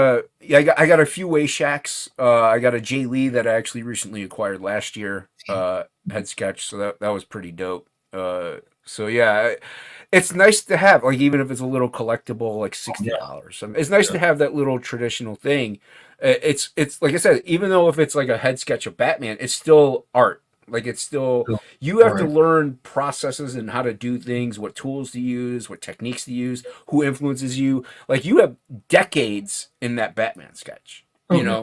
a few Way Shacks. I got a Jay Lee that I actually recently acquired last year. Head sketch, so that was pretty dope. So yeah, it's nice to have, like, even if it's a little collectible, like $60. It's nice to have that little traditional thing. It's like I said, even though if it's like a head sketch of Batman, it's still art. Like, it's still, you have to learn processes and how to do things, what tools to use, what techniques to use, who influences you. Like, you have decades in that Batman sketch.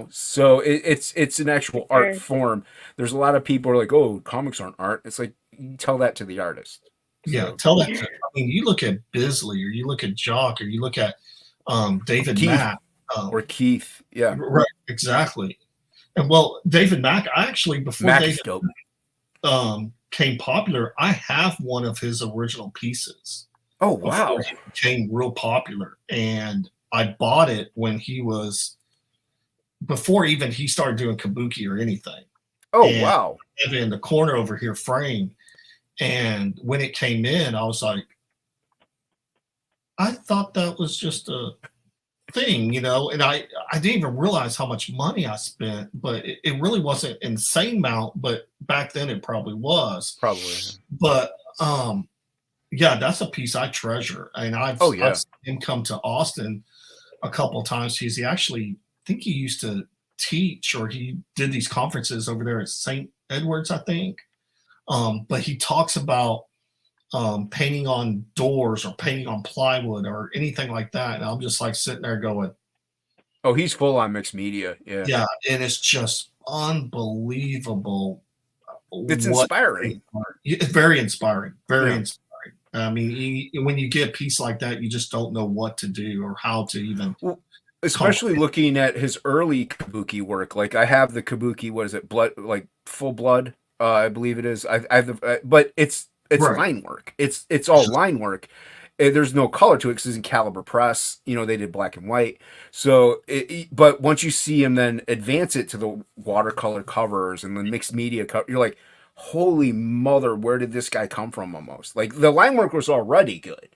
So it's an actual art form. There's a lot of people are like, oh, comics aren't art. It's like, you tell that to the artist. Yeah, tell that. I mean, you look at Bisley, or you look at Jock, or you look at David Keith, Mack, or Keith. Yeah, right, exactly. And well, David Mack, I actually before Mac David is dope. Became popular, I have one of his original pieces. Oh wow! Before he became real popular, and I bought it when he was before even he started doing kabuki or anything. Oh and wow! I have it in the corner over here framed. And when it came in, I was like, I thought that was just a thing, and I didn't even realize how much money I spent, but it really wasn't an insane amount, but back then it probably was. Probably. But yeah, that's a piece I treasure. And I've seen him come to Austin a couple of times because he actually, I think he used to teach, or he did these conferences over there at St. Edwards, I think. But he talks about painting on doors or painting on plywood or anything like that. And I'm just like sitting there going, oh, he's full on mixed media. Yeah. Yeah. And it's just unbelievable. It's inspiring. It's very inspiring. Very inspiring. I mean, when you get a piece like that, you just don't know what to do or how to even. Well, especially looking at his early kabuki work. Like, I have the kabuki, what is it? Blood, like Full Blood, I believe it is. I have the, but it's line work. It's all line work. There's no color to it because it's in Caliber Press. They did black and white. So, but once you see him then advance it to the watercolor covers and the mixed media cover, you're like, holy mother, where did this guy come from? Almost like the line work was already good,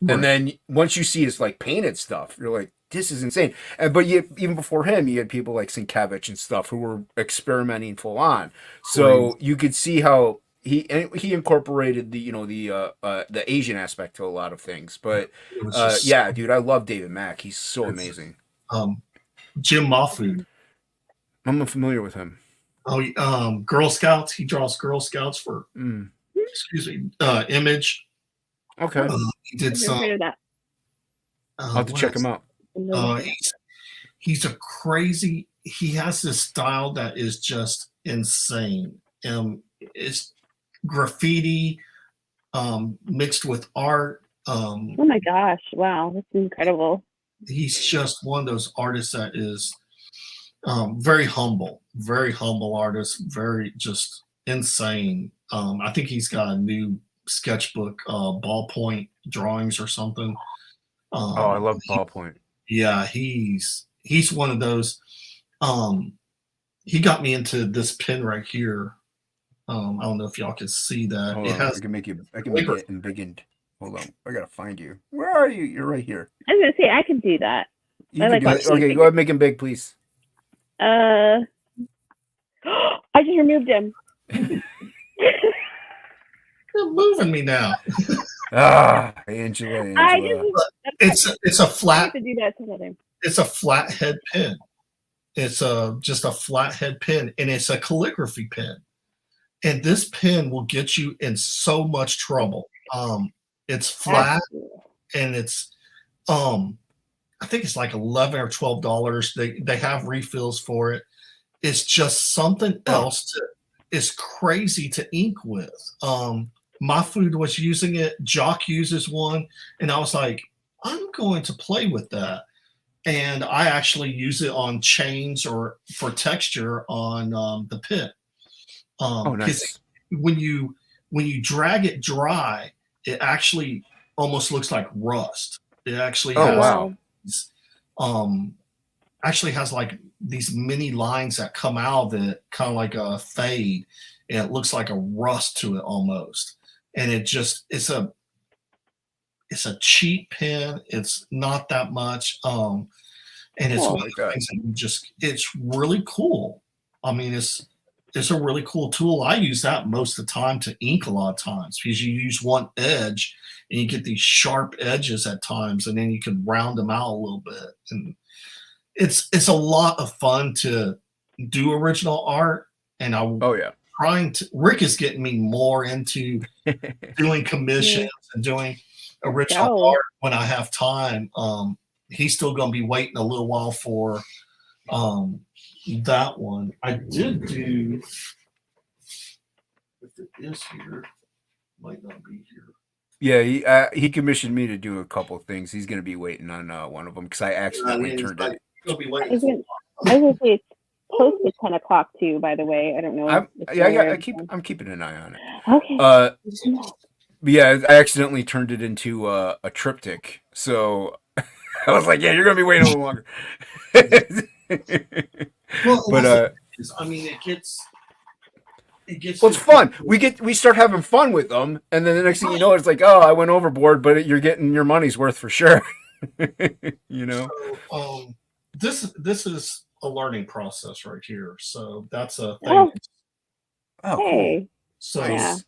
and then once you see his like painted stuff, you're like, this is insane. But even before him, you had people like Sienkiewicz and stuff who were experimenting full on. So you could see how he incorporated the Asian aspect to a lot of things. But yeah, dude, I love David Mack. He's so amazing. Jim Mahfood. I'm familiar with him. Oh, Girl Scouts. He draws Girl Scouts for excuse me, Image. Okay. He did I've never some. heard of that. I'll have to check him out. He's a crazy. He has this style that is just insane. It's graffiti mixed with art. Oh my gosh! Wow, that's incredible. He's just one of those artists that is very humble artist, very just insane. I think he's got a new sketchbook, ballpoint drawings or something. Oh, I love ballpoint. Yeah, he's one of those. He got me into this pen right here. I don't know if y'all can see that. Hold It on, has I can make it embiggened. Hold on, I gotta find you. Where are you? You're right here. I was gonna say I could do that. You I can like do it. watching Okay, it. go ahead, make him big, please. I just removed him. You're moving me now. Angela. It's a I flat. have to do that some other time. It's a flathead pen. It's just a flathead pen, and it's a calligraphy pen. And this pen will get you in so much trouble. It's flat, and it's I think it's like $11 or $12. They have refills for it. It's just something else. It's crazy to ink with. My food was using it. Jock uses one, and I was like, I'm going to play with that. And I actually use it on chains or for texture on the pen. Nice. When you drag it dry, it actually almost looks like rust. It actually actually has like these mini lines that come out of it, kind of like a fade, and it looks like a rust to it almost. And it's a cheap pen. It's not that much. And it's one of the things that it's really cool. I mean, it's a really cool tool. I use that most of the time to ink a lot of times because you use one edge and you get these sharp edges at times, and then you can round them out a little bit. And it's a lot of fun to do original art. And Rick is getting me more into doing commissions and doing original art when I have time. He's still going to be waiting a little while for that one. I did do, if it is here, might not be here. Yeah, he commissioned me to do a couple of things. He's going to be waiting on one of them because I accidentally turned it. I was going to say it's close to 10 o'clock too, by the way. I don't know. I'm keeping an eye on it. Okay. Yeah, I accidentally turned it into a triptych. So I was like, yeah, you're going to be waiting a little longer. But I mean, it gets. Well, it's fun. We start having fun with them, and then the next thing you know, it's like, oh, I went overboard, but you're getting your money's worth for sure. You know. So, this is a learning process right here. So that's a thing. Oh, cool. So and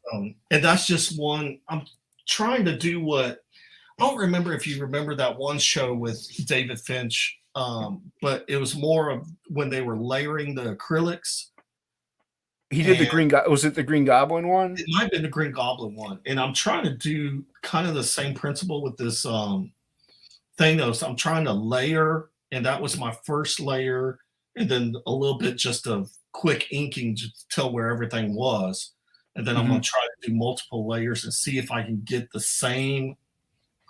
that's just one. I'm trying to do what. I don't remember if you remember that one show with David Finch, but it was more of when they were layering the acrylics. He did the Green Goblin. Was it the Green Goblin one? It might have been the Green Goblin one. And I'm trying to do kind of the same principle with this thing, though. So I'm trying to layer, and that was my first layer, and then a little bit just of quick inking to tell where everything was. And then I'm going to try to do multiple layers and see if I can get the same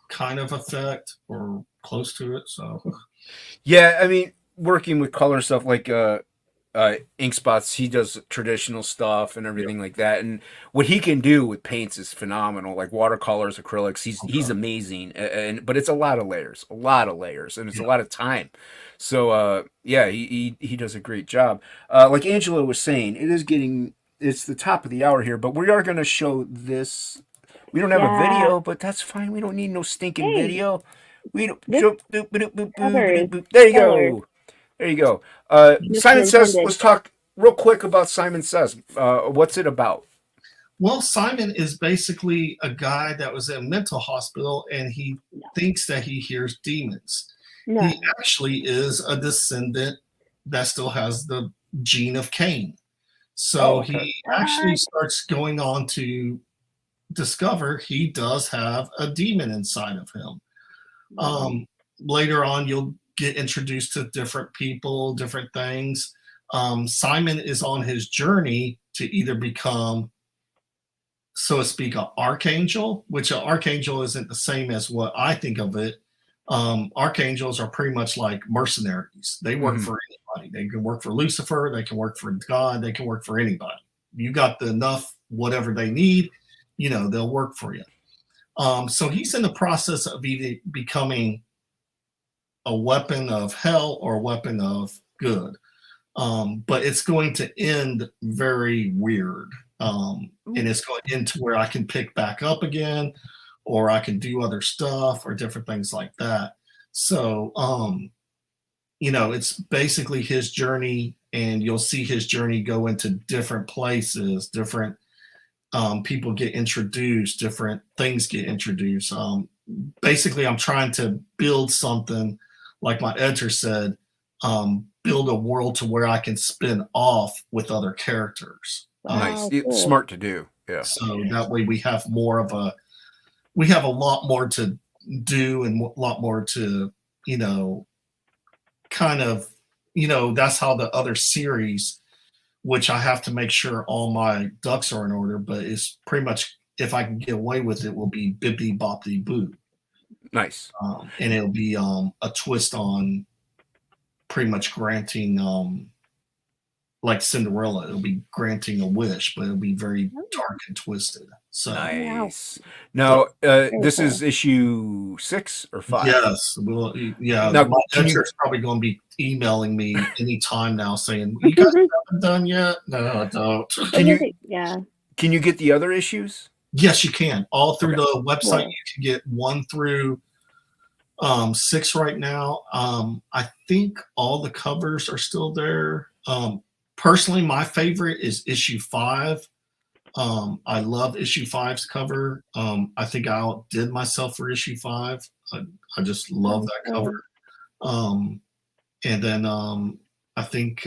kind of effect or close to it. So, yeah, I mean, working with color stuff like ink spots, he does traditional stuff and everything like that, and what he can do with paints is phenomenal, like watercolors, acrylics. He's amazing, but it's a lot of layers, and it's a lot of time. So he does a great job. Like Angela was saying, it's the top of the hour here, but we are going to show this. We don't have a video, but that's fine. We don't need no stinking video. We don't. There you go. There you go. Simon Says, let's talk real quick about Simon Says. What's it about? Well, Simon is basically a guy that was in a mental hospital, and he thinks that he hears demons. No. He actually is a descendant that still has the gene of Cain. So he actually starts going on to discover he does have a demon inside of him. Later on, you'll get introduced to different people, different things. Simon is on his journey to either become, so to speak, an archangel, which an archangel isn't the same as what I think of it. Archangels are pretty much like mercenaries. They work for anybody. They can work for Lucifer. They can work for God. They can work for anybody. You got enough, whatever they need, they'll work for you. So he's in the process of either becoming a weapon of hell or a weapon of good. But it's going to end very weird. And it's going to end to where I can pick back up again, or I can do other stuff or different things like that. So, it's basically his journey, and you'll see his journey go into different places, different people get introduced, different things get introduced. Basically, I'm trying to build something, like my editor said, build a world to where I can spin off with other characters. Nice. It's smart to do. Yeah. So that way we have a lot more to do and a lot more to, kind of, that's how the other series, which I have to make sure all my ducks are in order, but it's pretty much, if I can get away with it, will be bippity boppity boo. Nice. And it'll be a twist on pretty much granting, like Cinderella, it'll be granting a wish, but it'll be very dark and twisted. So nice. Now, this is issue 6 or 5. Yes. Well, yeah. Now, my editor's probably going to be emailing me anytime now saying, "You guys haven't done yet." No, I don't. Can you get the other issues? Yes, you can. All through the website, you can get 1 through 6 right now. I think all the covers are still there. Personally, my favorite is issue 5. I love issue 5's cover. I think I outdid myself for issue 5. I just love that cover. And then I think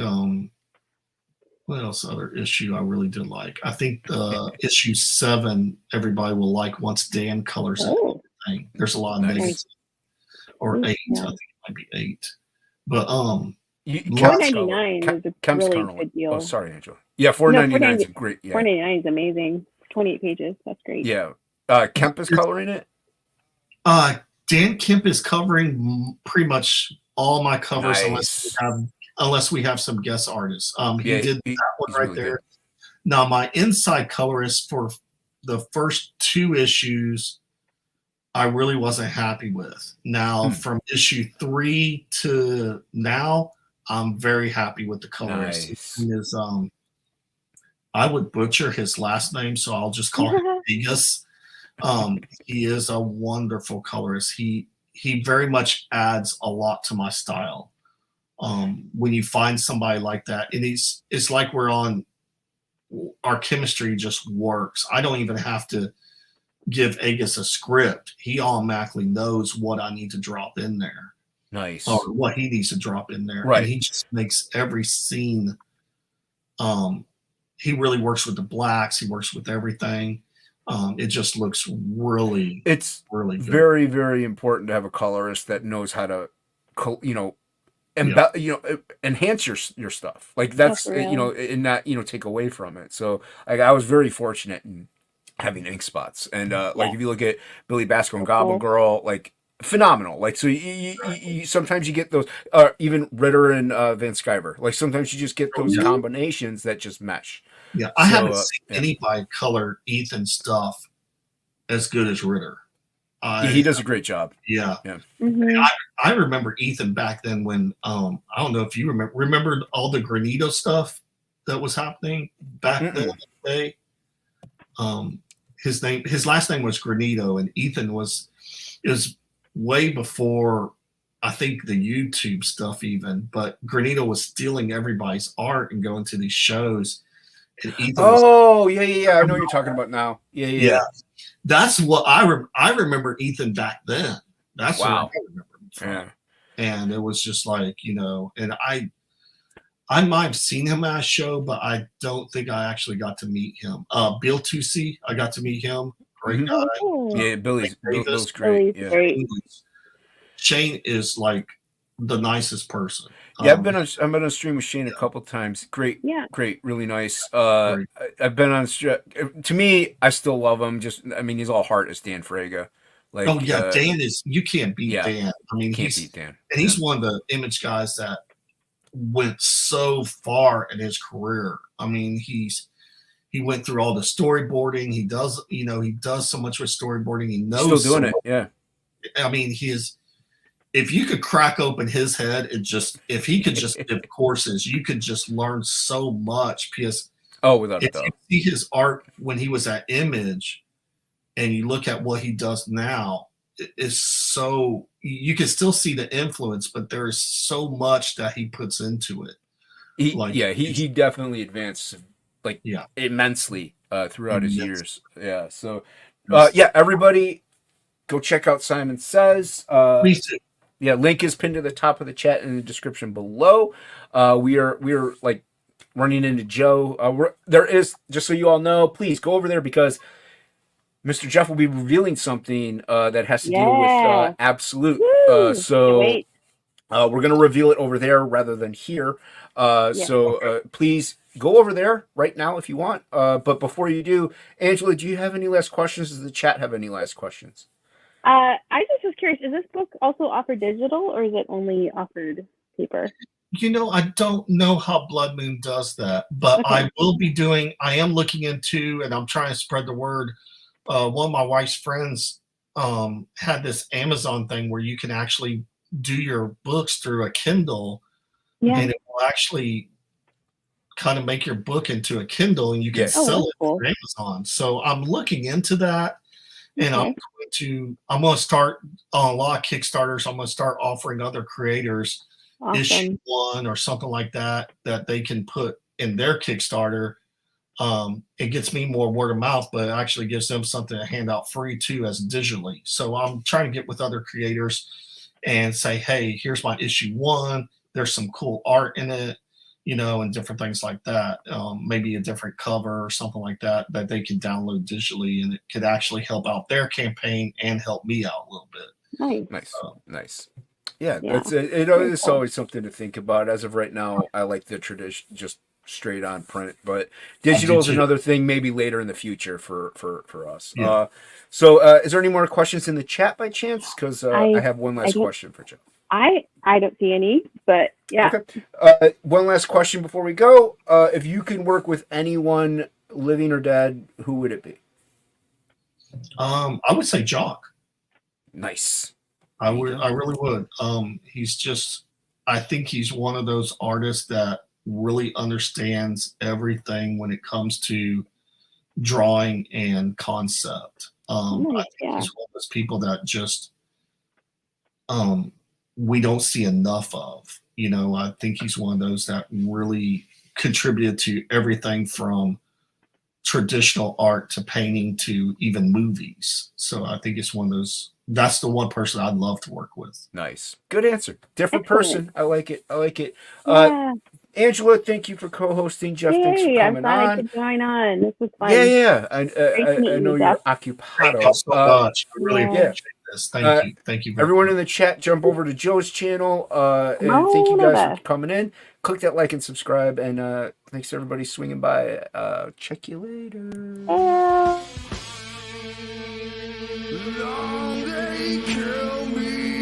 what else other issue I really did like? I think issue 7 everybody will like once Dan colors everything. There's a lot of negatives. Or 8, I think it might be 8. But $4.99 is a really good deal. Oh, sorry, Angela. Yeah, $4.99 is a great. Yeah. $4.99 is amazing. 28 pages. That's great. Yeah. Kemp is coloring it. Dan Kemp is covering pretty much all my covers, unless we have some guest artists. He did that one right really there. Good. Now, my inside colorist for the first 2 issues, I really wasn't happy with. Now, from issue 3 to now, I'm very happy with the colorist. Nice. I would butcher his last name, so I'll just call him Vegas. He is a wonderful colorist. He very much adds a lot to my style. When you find somebody like that, and it's like our chemistry just works. I don't even have to give Agus a script. He automatically knows what I need to drop in there. Nice. Or what he needs to drop in there. Right. And he just makes every scene. He really works with the blacks. He works with everything. It just looks really, really good. Very, very important to have a colorist that knows how to, enhance your stuff. Like that's and not take away from it. So I was very fortunate in having ink spots, and like if you look at Billy Basco and Gobble Girl, like phenomenal. Like so you sometimes you get those, even Ritter and Van Sciver. Like sometimes you just get those combinations that just mesh. Yeah, I haven't seen anybody color Ethan stuff as good as Ritter. He does a great job. Yeah. Mm-hmm. I remember Ethan back then when I don't know if you remembered all the Granito stuff that was happening back then in the day. His last name was Granito, and Ethan was way before I think the YouTube stuff even, but Granito was stealing everybody's art and going to these shows. And Ethan I know what you're talking about now. Yeah. That's what I remember Ethan back then. That's what I remember him from. Yeah. And it was just like, and I might have seen him at a show, but I don't think I actually got to meet him. Bill Tusi, I got to meet him great Mhm. guy. Oh, cool. Yeah, Davis. Bill's great. Billy's Yeah. great. Shane is like the nicest person. Yeah, I've been on a stream with Shane a couple times. Great, Yeah. really nice. Great. I've been on. To me, I still love him. I mean, he's all heart as Dan Frega. Like, Oh yeah, Dan is. You can't beat yeah, Dan. I mean, can't beat Dan. and he's one of the image guys that went so far in his career. I mean, he went through all the storyboarding. He does so much with storyboarding. He knows Still doing so it. much. Yeah. I mean, if you could crack open his head, if he could just give courses, you could just learn so much. Because Without a if you doubt. see his art when he was at Image, and you look at what he does now, it's so you can still see the influence, but there is so much that he puts into it. He definitely advanced immensely throughout his Immensely. years. Yeah. So, everybody go check out Simon Says. Please do. Yeah, link is pinned to the top of the chat in the description below. We are like running into Joe. There is, just so you all know, please go over there because Mr. Jeff will be revealing something that has to deal with Absolute. So we're going to reveal it over there rather than here. So please go over there right now if you want. But before you do, Angela, do you have any last questions? Does the chat have any last questions? I just was curious, is this book also offered digital or is it only offered paper? I don't know how Blood Moon does that, but okay. I am looking into, and I'm trying to spread the word. One of my wife's friends had this Amazon thing where you can actually do your books through a Kindle, and it will actually kind of make your book into a Kindle, and you can sell it through Amazon. So I'm looking into that, and I'm going to start on a lot of Kickstarters. I'm going to start offering other creators issue 1 or something like that they can put in their Kickstarter. It gets me more word of mouth, but it actually gives them something to hand out free too as digitally. So I'm trying to get with other creators and say, hey, here's my issue 1. There's some cool art in it, and different things like that. Maybe a different cover or something like that they can download digitally, and it could actually help out their campaign and help me out a little bit. Nice. Yeah. It's always something to think about. As of right now, I like the tradition, just straight on print, but digital is another thing maybe later in the future for us. So is there any more questions in the chat by chance? Because I have one last question for Joe. I don't see any, but yeah. Okay. One last question before we go. If you can work with anyone, living or dead, who would it be? I would say Jock. Nice. I really would. I think he's one of those artists that really understands everything when it comes to drawing and concept. I think he's one of those people that just we don't see enough of. I think he's one of those that really contributed to everything from traditional art to painting to even movies. So I think it's one of those. That's the one person I'd love to work with. Nice. Good answer. Different person. I like it. Yeah. Angela, thank you for co-hosting. Jeff, thanks for coming I'm glad on. I could join on. This was fun. Yeah. I know you're occupado. Thank you so much. I really appreciate this. Thank you. Thank you. Everyone in the chat, jump over to Joe's channel. And thank you guys for coming in. Click that like and subscribe. And thanks to everybody swinging by. Check you later. Yeah. Long they kill me.